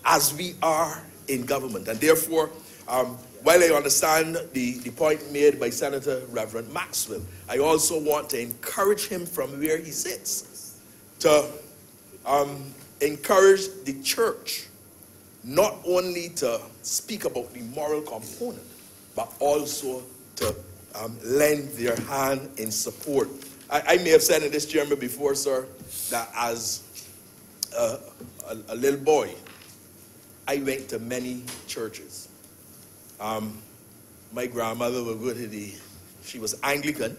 as we are in government. And therefore, while I understand the point made by Senator Reverend Maxwell, I also want to encourage him from where he sits to encourage the church not only to speak about the moral component, but also to lend their hand in support. I may have said in this chamber before, sir, that as a little boy, I went to many churches. My grandmother would go to she was Anglican,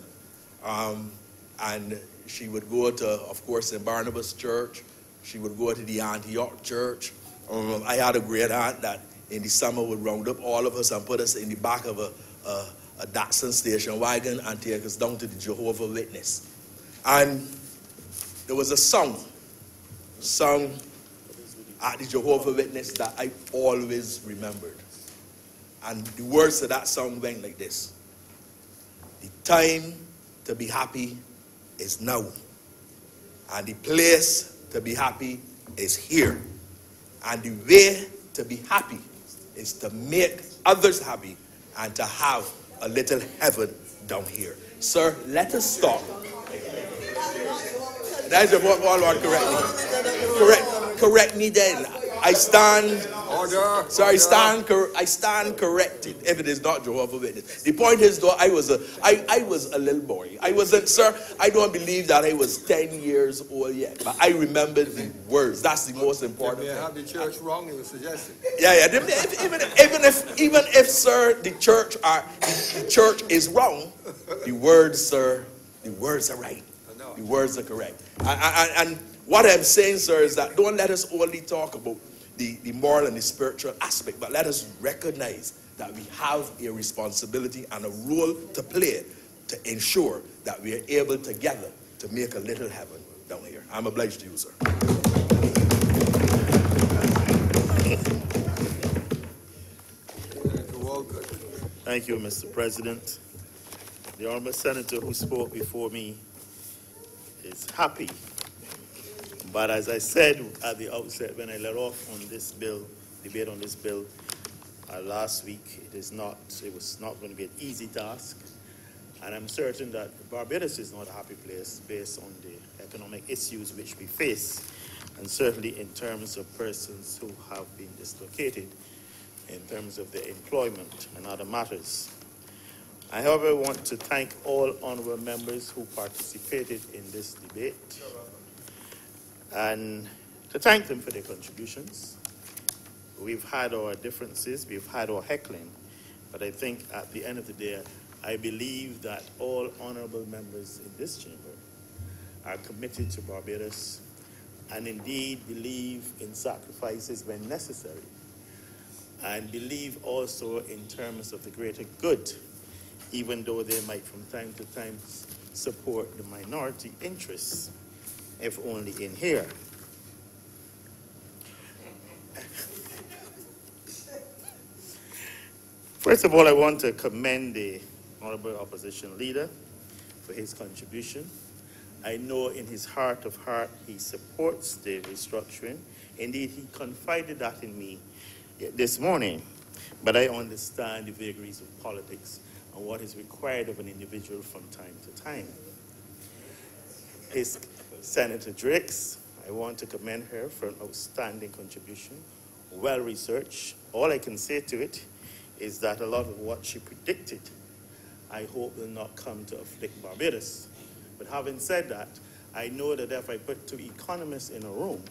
and she would go to, of course, St. Barnabas Church. She would go to the Antioch Church. I had a great aunt that in the summer would round up all of us and put us in the back of a Datsun station wagon and take us down to the Jehovah Witness. And there was a song sung at the Jehovah Witness that I always remembered. And the words of that song went like this: the time to be happy is now, and the place to be happy is here, and the way to be happy is to make others happy and to have a little heaven down here. Sir, let us stop. That's your vote, all Lord, correct me then. I stand. Order. Sorry, order. I stand corrected if it is not Jehovah's Witness. The point is, though, I was a little boy. I wasn't, sir. I don't believe that I was 10 years old yet, but I remember the words. That's the most important thing. Have the church wrong? You suggested. Yeah. Even if, sir, the church is wrong, the words, sir, the words are right. The words are correct. And what I'm saying, sir, is that don't let us only talk about the moral and the spiritual aspect, but let us recognize that we have a responsibility and a role to play to ensure that we are able together to make a little heaven down here. I'm obliged to you, sir. Thank you, Mr. President. The Honourable Senator who spoke before me is happy. But as I said at the outset when I led off on this bill, debate on this bill last week, it was not going to be an easy task. And I'm certain that Barbados is not a happy place based on the economic issues which we face, and certainly in terms of persons who have been dislocated in terms of their employment and other matters. I, however, want to thank all honourable members who participated in this debate and to thank them for their contributions. We've had our differences, we've had our heckling, but I think at the end of the day, I believe that all honourable members in this chamber are committed to Barbados and indeed believe in sacrifices when necessary, and believe also in terms of the greater good, even though they might from time to time support the minority interests, if only in here. First of all, I want to commend the Honourable Opposition Leader for his contribution. I know in his heart of heart he supports the restructuring. Indeed, he confided that in me this morning. But I understand the vagaries of politics and what is required of an individual from time to time. His Senator Drakes, I want to commend her for an outstanding contribution, well-researched. All I can say to it is that a lot of what she predicted, I hope will not come to afflict Barbados. But having said that, I know that if I put two economists in a room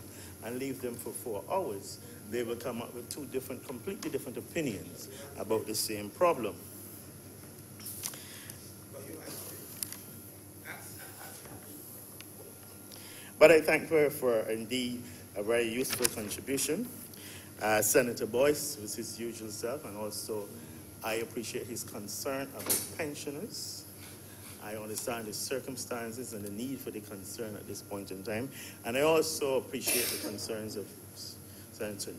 and leave them for 4 hours, they will come up with two completely different opinions about the same problem. But I thank her for indeed a very useful contribution. Senator Boyce was his usual self, and also I appreciate his concern about pensioners. I understand the circumstances and the need for the concern at this point in time. And I also appreciate the concerns of Senator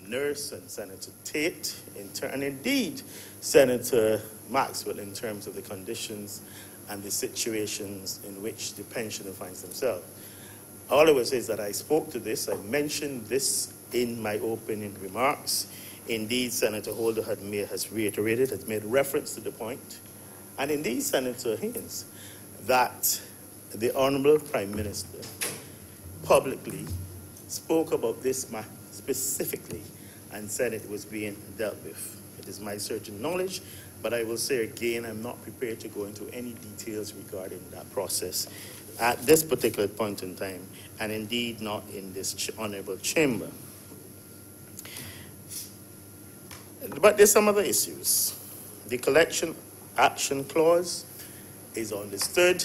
Nurse and Senator Tate, and indeed Senator Maxwell, in terms of the conditions and the situations in which the pensioner finds themselves. All I will say is that I spoke to this, I mentioned this in my opening remarks. Indeed, Senator Holder has reiterated, has made reference to the point, and indeed Senator Higgins, that the Honourable Prime Minister publicly spoke about this specifically and said it was being dealt with. It is my certain knowledge, but I will say again, I'm not prepared to go into any details regarding that process at this particular point in time, and indeed not in this honourable chamber. But there's some other issues. The collection action clause is understood,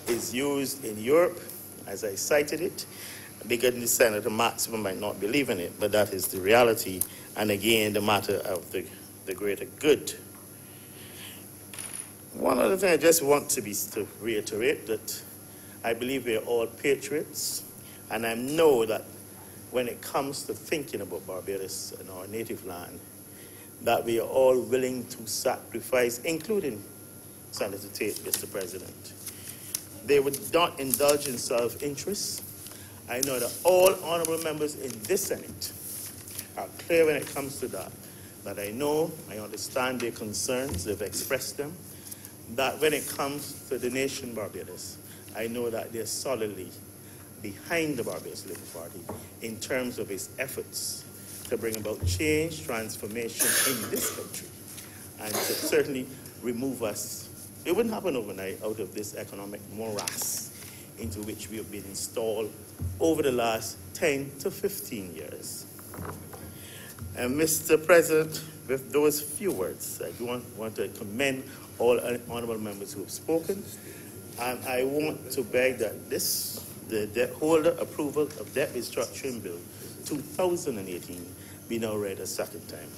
is used in Europe, as I cited it, because Senator Maxwell might not believe in it, but that is the reality, and again, the matter of the greater good. One other thing I just want to reiterate that I believe we are all patriots, and I know that when it comes to thinking about Barbados and our native land, that we are all willing to sacrifice, including Senator Tate, Mr. President. They would not indulge in self-interest. I know that all honourable members in this Senate are clear when it comes to that. But I know, I understand their concerns, they've expressed them, that when it comes to the nation Barbados, I know that they're solidly behind the Barbados Labour Party in terms of its efforts to bring about change, transformation in this country, and to certainly remove us. It wouldn't happen overnight out of this economic morass into which we have been installed over the last 10 to 15 years. And Mr. President, with those few words, I do want to commend all honourable members who have spoken, and I want to beg that the debt holder approval of debt restructuring bill 2018 be now read a second time.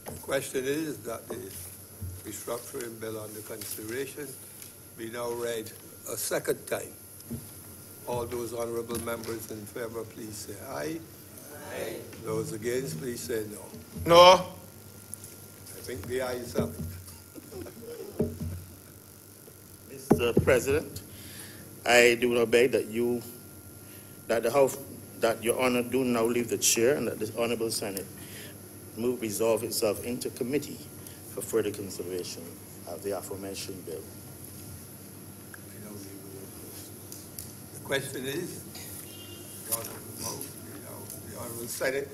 The question is that the restructuring bill under consideration be now read a second time. All those honourable members in favour, please say aye. Aye. Those against, please say no. No. I think the ayes have it. Mr. President, I do now beg that the House, that your Honour do now leave the chair and that the Honourable Senate resolve itself into committee for further consideration. of the aforementioned bill. The question is, the Honourable Senate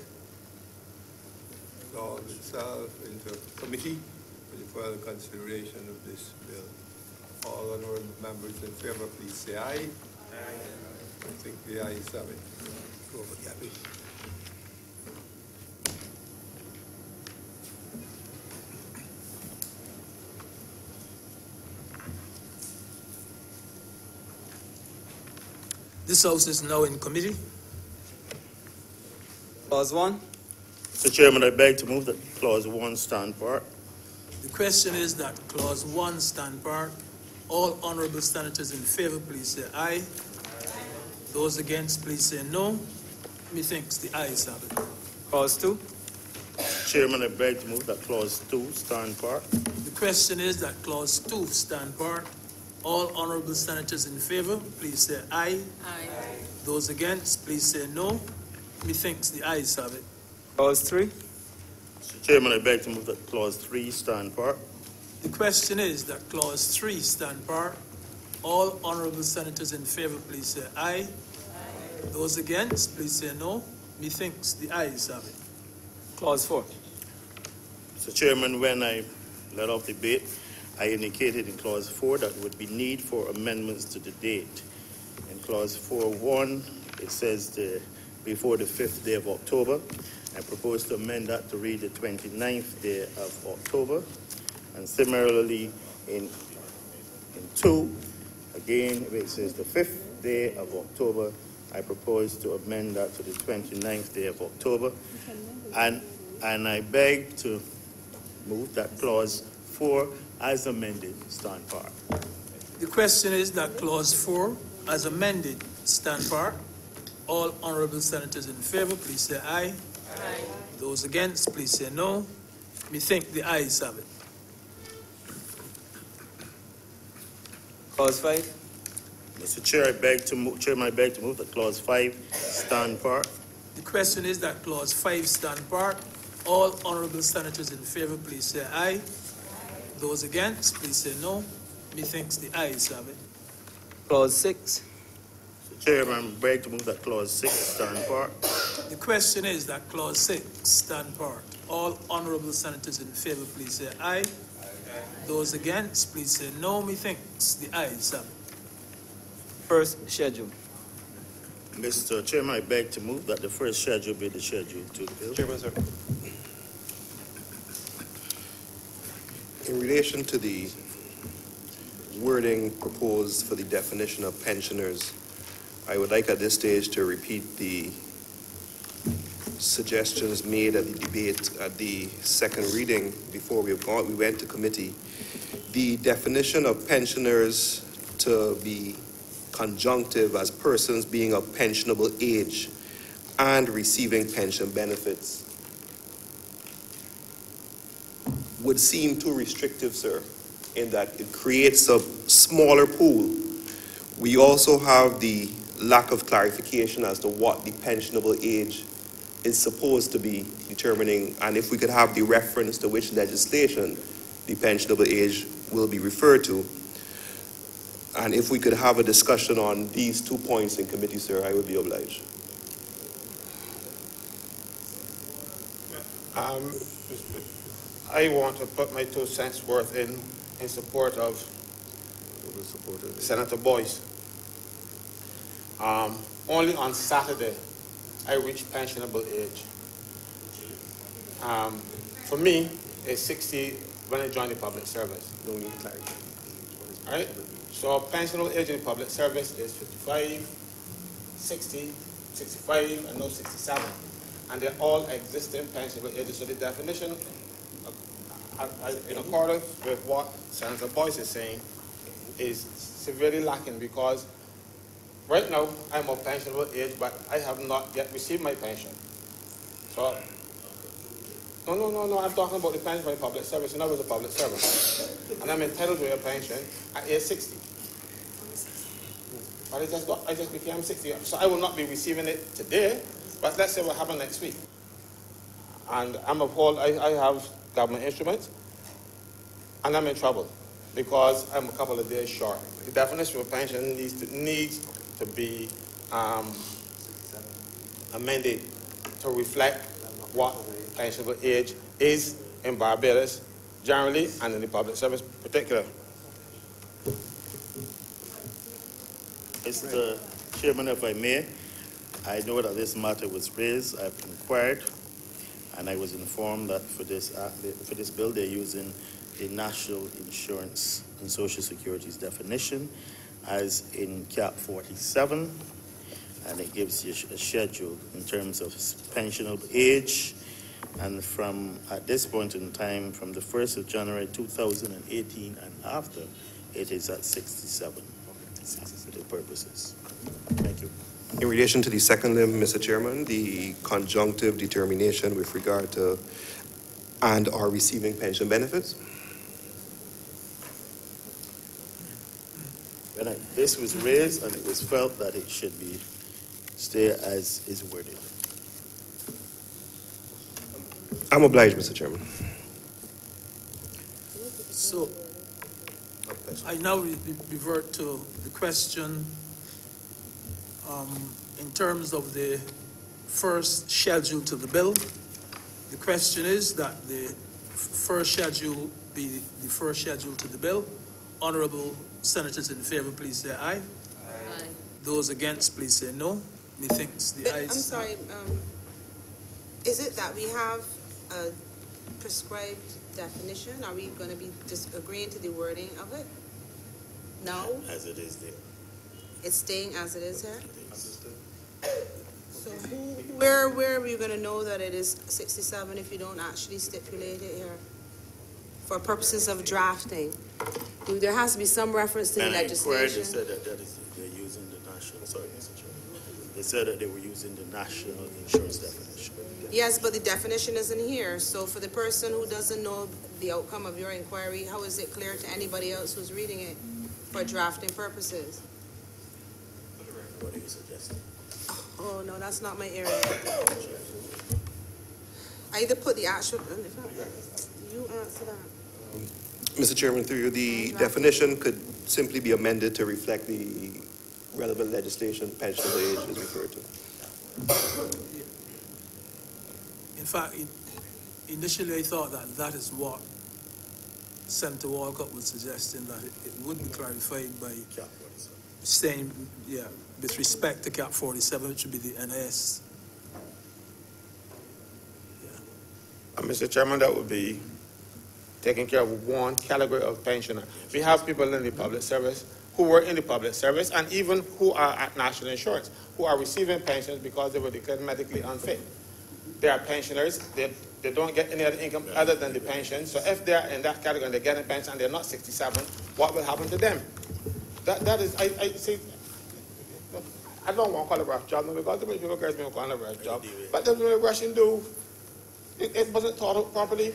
call itself into committee for the further consideration of this bill. All honourable members in favour, please say aye. Aye. I think the ayes have it. Go over, Gabby. This House is now in committee. Clause 1. Mr. Chairman, I beg to move that Clause 1 stand part. The question is that Clause 1 stand part. All honourable senators in favour, please say aye. Those against, please say no. Methinks the ayes have it. Clause 2. Chairman, I beg to move that Clause 2 stand part. The question is that Clause 2 stand part. All honourable senators in favour, please say aye. Aye. Those against, please say no. Methinks the ayes have it. Clause 3. Mr. Chairman, I beg to move that Clause 3 stand part. The question is that Clause 3 stand part. All honourable senators in favour, please say aye. Aye. Those against, please say no. Methinks the ayes have it. Clause 4. Mr. Chairman, when I led off debate, I indicated in Clause 4 that there would be need for amendments to the date. In Clause 4.1, it says before the 5th day of October. I propose to amend that to read the 29th day of October. And similarly, in 2, again, it says the 5th day of October. I propose to amend that to the 29th day of October. And I beg to move that Clause 4 as amended stand part. The question is that Clause 4 as amended stand part. All honourable senators in favour, please say aye. Aye. Those against, please say no. Methink the ayes have it. Clause 5. Mr. Chair, Chairman, I beg to move that Clause 5 stand part. The question is that Clause 5 stand part. All honourable senators in favour, please say aye. Those against, please say no. Methinks the ayes have it. Clause 6. Mr. Chairman, I beg to move that Clause 6 stand part. The question is that Clause 6 stand part. All honourable senators in favour, please say aye. Those against, please say no. Methinks the ayes have it. First schedule. Mr. Chairman, I beg to move that the first schedule be the schedule to the bill. Chairman, sir. In relation to the wording proposed for the definition of pensioners, I would like at this stage to repeat the suggestions made at the debate at the second reading before we went to committee. The definition of pensioners to be conjunctive as persons being of pensionable age and receiving pension benefits would seem too restrictive, sir, in that it creates a smaller pool. We also have the lack of clarification as to what the pensionable age is supposed to be determining, and if we could have the reference to which legislation the pensionable age will be referred to. And if we could have a discussion on these 2 points in committee, sir, I would be obliged. I want to put my 2 cents worth in support of Senator Boyce. Only on Saturday, I reached pensionable age. For me, it's 60 when I joined the public service. No need clarity. Right? So pensionable age in public service is 55, 60, 65, and now 67. And they're all existing pensionable ages. So the definition, in accordance with what Senator Boyce is saying, is severely lacking, because right now I'm of pensionable age, but I have not yet received my pension. So, no, I'm talking about the pension for the public service, and I was a public servant. And I'm entitled to a pension at age 60. But I just became 60. So I will not be receiving it today, but let's say what happens next week. And I have government instruments, and I'm in trouble. because I'm a couple of days short. The definition of pension needs to be amended to reflect what pensionable age is in Barbados generally and in the public service particular. Mr. Chairman, if I may, I know that this matter was raised. I've inquired, and I was informed that for this bill, they're using the National Insurance and Social Security's definition as in Cap 47, and it gives you a schedule in terms of pensionable age. And from, at this point in time, from the 1st of January 2018 and after, it is at 67 for the purposes. Thank you. In relation to the second limb, Mr. Chairman, the conjunctive determination with regard to and are receiving pension benefits. This was raised, and it was felt that it should be stay as is worded. I'm obliged, Mr. Chairman. So I now revert to the question in terms of the first schedule to the bill. The question is that the first schedule be the first schedule to the bill. Honourable senators in favor, please say aye. Aye. Those against, please say no. Methinks the ayes. I'm sorry, is it that we have a prescribed definition? Are we going to be just agreeing to the wording of it? No? As it is there. It's staying as it is here? So where are we going to know that it is 67 if you don't actually stipulate it here? For purposes of drafting. There has to be some reference to the legislation. They said that they're using the national, sorry, Mr. Chairman. They said that they were using the national insurance definition. Yes, but the definition isn't here. So for the person who doesn't know the outcome of your inquiry, how is it clear to anybody else who's reading it for drafting purposes? What are you suggesting? Oh, no, that's not my area. I either put the actual, you answer that. Mr. Chairman, through you, the definition could simply be amended to reflect the relevant legislation pensionable age is referred to. In fact, initially I thought that is what Senator Walcott was suggesting, that it would be clarified by Cap 47. saying, yeah, with respect to Cap 47, which would be the NS. Yeah. Mr. Chairman, that would be taking care of one category of pensioner. We have people in the public service who were in the public service and even who are at national insurance, who are receiving pensions because they were declared medically unfit. They are pensioners. They don't get any other income other than the pension. So if they're in that category and they're getting pension and they're not 67, what will happen to them? That is, I see, I don't want to call it a rough job because the people guys may call it a rough job. But that's what the Russian do. It wasn't thought out properly.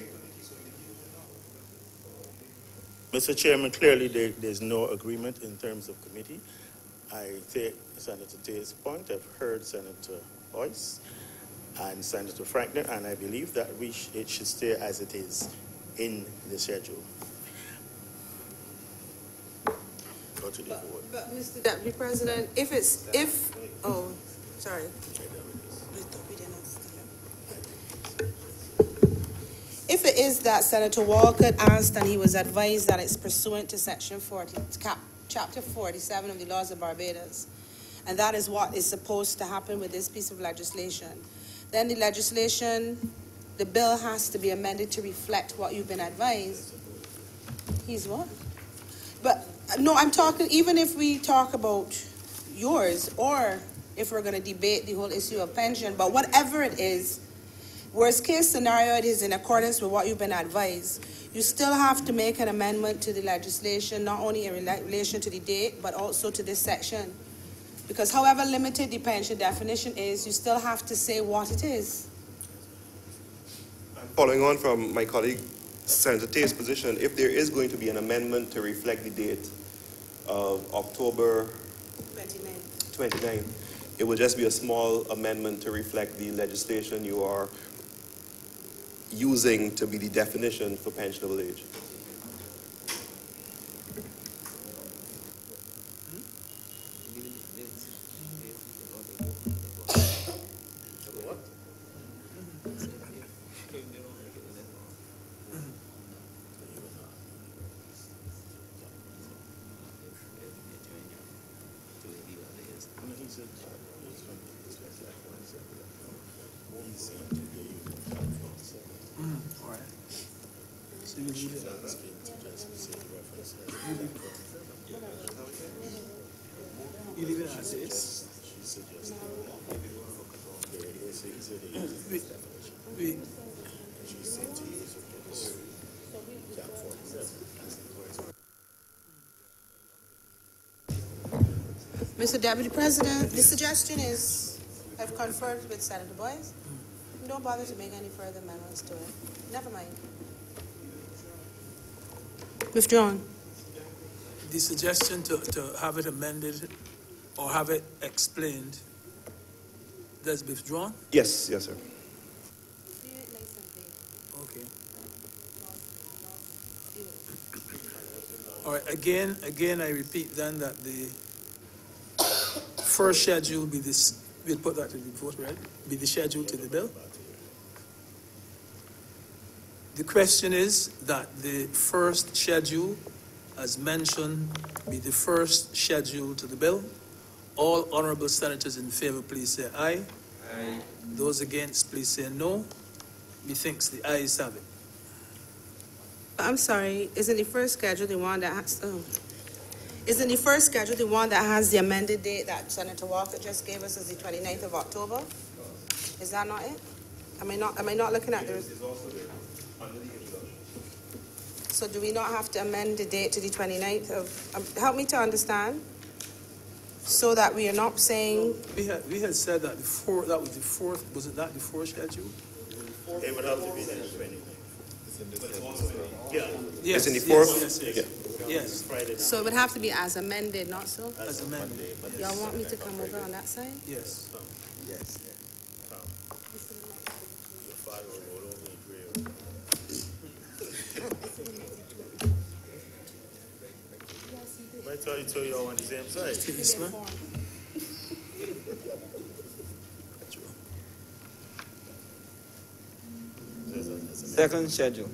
Mr. Chairman, clearly there's no agreement in terms of committee. I take Senator Tay's point. I've heard Senator Boyce and Senator Franklin, and I believe that it should stay as it is in the schedule. Go to the board. But Mr. Deputy President, oh, sorry. If it is that Senator Walcott asked and he was advised that it's pursuant to Section 40, Chapter 47 of the Laws of Barbados, and that is what is supposed to happen with this piece of legislation, then the bill has to be amended to reflect what you've been advised. He's what? But, no, I'm talking, even if we talk about yours, or if we're going to debate the whole issue of pension, but whatever it is, worst case scenario, it is in accordance with what you've been advised. You still have to make an amendment to the legislation, not only in relation to the date, but also to this section. Because however limited the pension definition is, you still have to say what it is. Following on from my colleague Senator Tay's position, if there is going to be an amendment to reflect the date of October 29, it will just be a small amendment to reflect the legislation you are using to be the definition for pensionable age. All right. So you leave it. You leave it as is. We, Mr. Deputy President, the suggestion is, I've conferred with Senator Boyce. Don't bother to make any further amendments to it. Never mind. Withdrawn. the suggestion to have it amended or have it explained, that's withdrawn? Yes, yes, sir. Okay. All right, again, I repeat then that the first schedule be this, we'll put that to the vote, right? Be the schedule to the bill. The question is that the first schedule, as mentioned, be the first schedule to the bill. All honorable senators in favor, please say aye. Aye. Those against, please say no. Methinks the ayes have it. I'm sorry, isn't the first schedule the one that has, isn't the first schedule the one that has the amended date that Senator Walker just gave us as the 29th of October? Is that not it? Am I not looking at the... So do we not have to amend the date to the 29th of, help me to understand, so that we are not saying... We had said that that was the fourth, wasn't that the fourth schedule? It would have to be the 29th. Yeah. Yes, It's in the fourth? Yes, yes, yes. Yes. Friday. So it would have to be as amended, not so? As amended. Y'all want me to come over on that side? Yes. Yes. Your father will roll over and agree. I tell you two y'all on the same side. Yes, ma'am. Second schedule.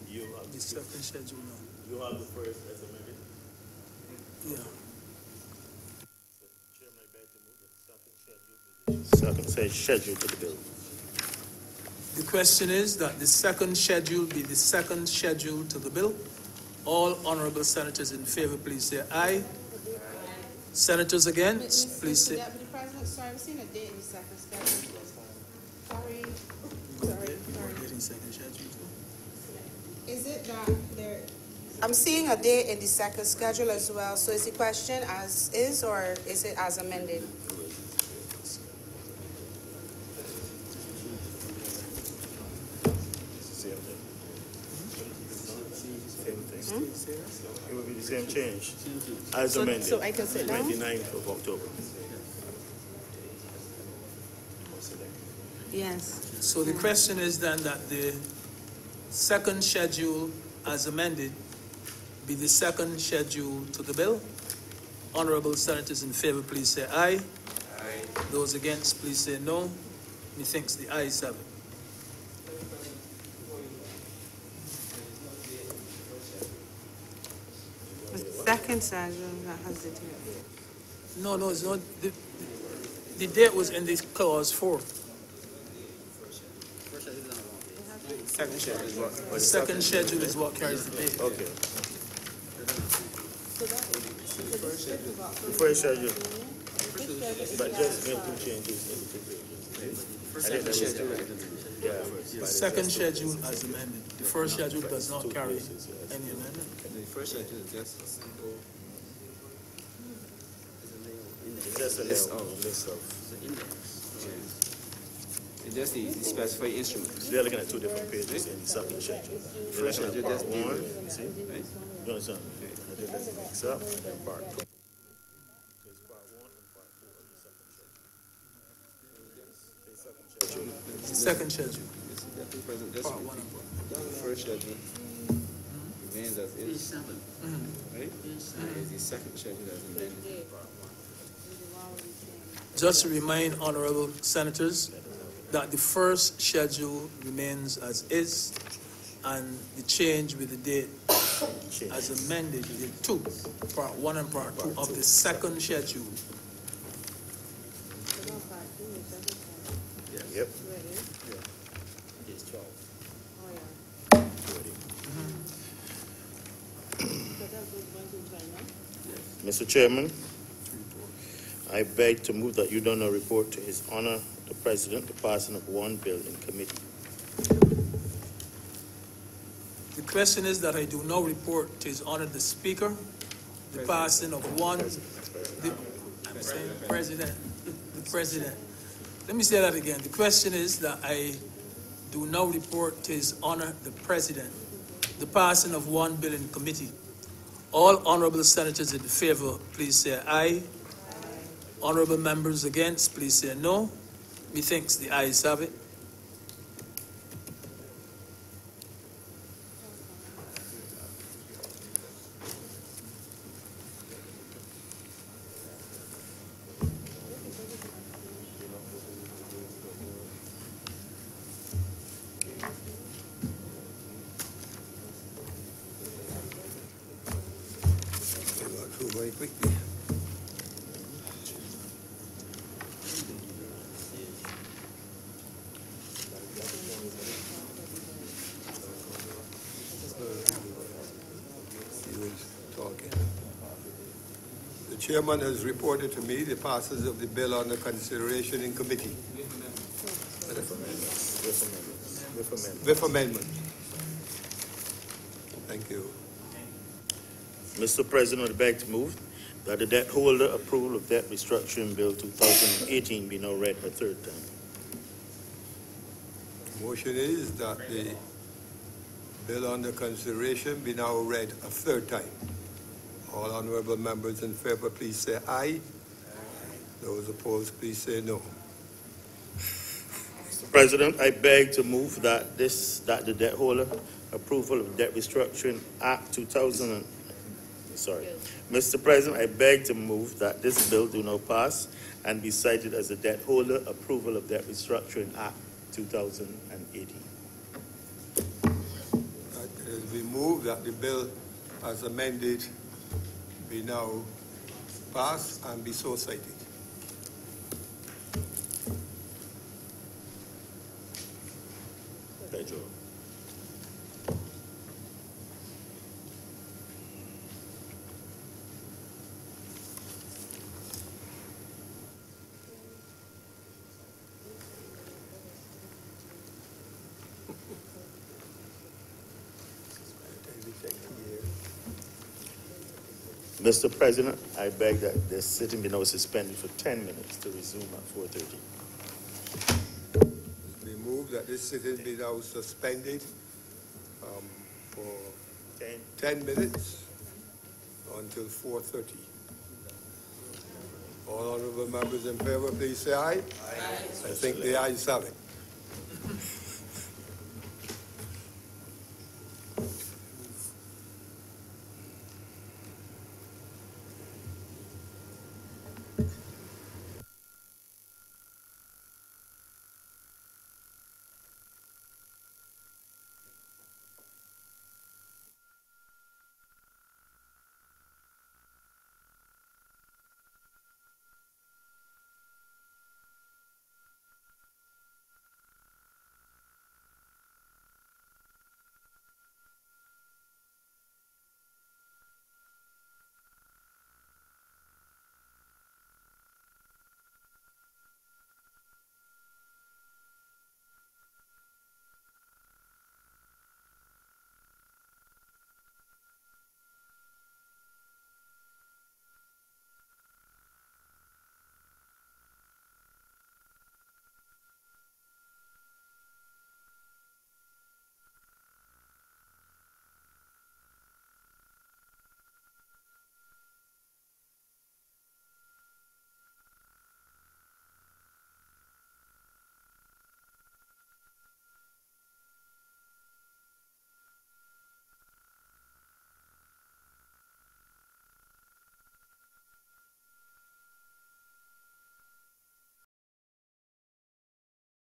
You have The second schedule now. you have the first as amended. Yeah. Chairman, I beg to move that the second schedule to the bill. The question is that the second schedule be the second schedule to the bill. All honorable senators in favor, please say aye. Senators against, please say. Deputy President, sorry, I've seen a date in the second schedule. Sorry. Getting second schedule too. Is it that there... I'm seeing a date in the second schedule as well, so is the question as is or is it as amended? It will be the same change as amended. So I can sit down? 29th of October. Yes. So the question is then that the second schedule as amended be the second schedule to the bill. Honorable senators in favor, please say aye. Aye. Those against, please say no. Methinks the ayes have it. The second schedule that has the date. No, it's not. The date was in this clause 4. Second schedule is what? The second schedule is what carries the date. Okay. The first schedule. But just make two changes in the Second schedule. The second schedule as amended. The first schedule does not carry any amendment. The first schedule is just a simple... It's just a list of. It's just the specified instruments. They're looking at two different pages in the second schedule. They're First looking schedule at just part one, deal with, see? right? You understand? I did that mix up, and part two. So it's part one and part two of the second schedule. The second schedule. Second schedule. Deputy President, just Part 1 and part the first schedule remains as is, right? And is the second schedule as amended. Just to remind honorable senators that the first schedule remains as is, and the change with the date as amended, the two, part 1 and part 2 of the second schedule. Yep. It's 12. Mr. Chairman, I beg to move that you do not report to His Honor the President the passing of one bill in committee. The question is that I do not report to His Honor the Speaker the passing of one. I'm saying President. The President. Let me say that again. The question is that I do not report to His Honor the President the passing of one bill in committee. All honorable senators in favor, please say aye. Honorable members against, please say no. Methinks the ayes have it. Very quickly. He was talking. The chairman has reported to me the passage of the bill under consideration in committee. With amendment. Thank you. Mr. President, I beg to move that the debt holder approval of debt restructuring bill 2018 be now read a third time. Motion is that the bill under consideration be now read a third time. All honorable members in favor, please say aye. Those opposed, please say no. Mr. President, I beg to move that the debt holder approval of debt restructuring act 2000. Mr. President, I beg to move that this bill do not pass and be cited as a debt holder approval of debt restructuring act 2018. It has been moved that the bill as amended be now passed and be so cited. Thank you. Mr. President, I beg that the sitting be now suspended for 10 minutes to resume at 4:30. We move that this sitting be now suspended for 10 minutes until 4:30. All honorable members in favor, please say aye. Aye. I think the ayes have it.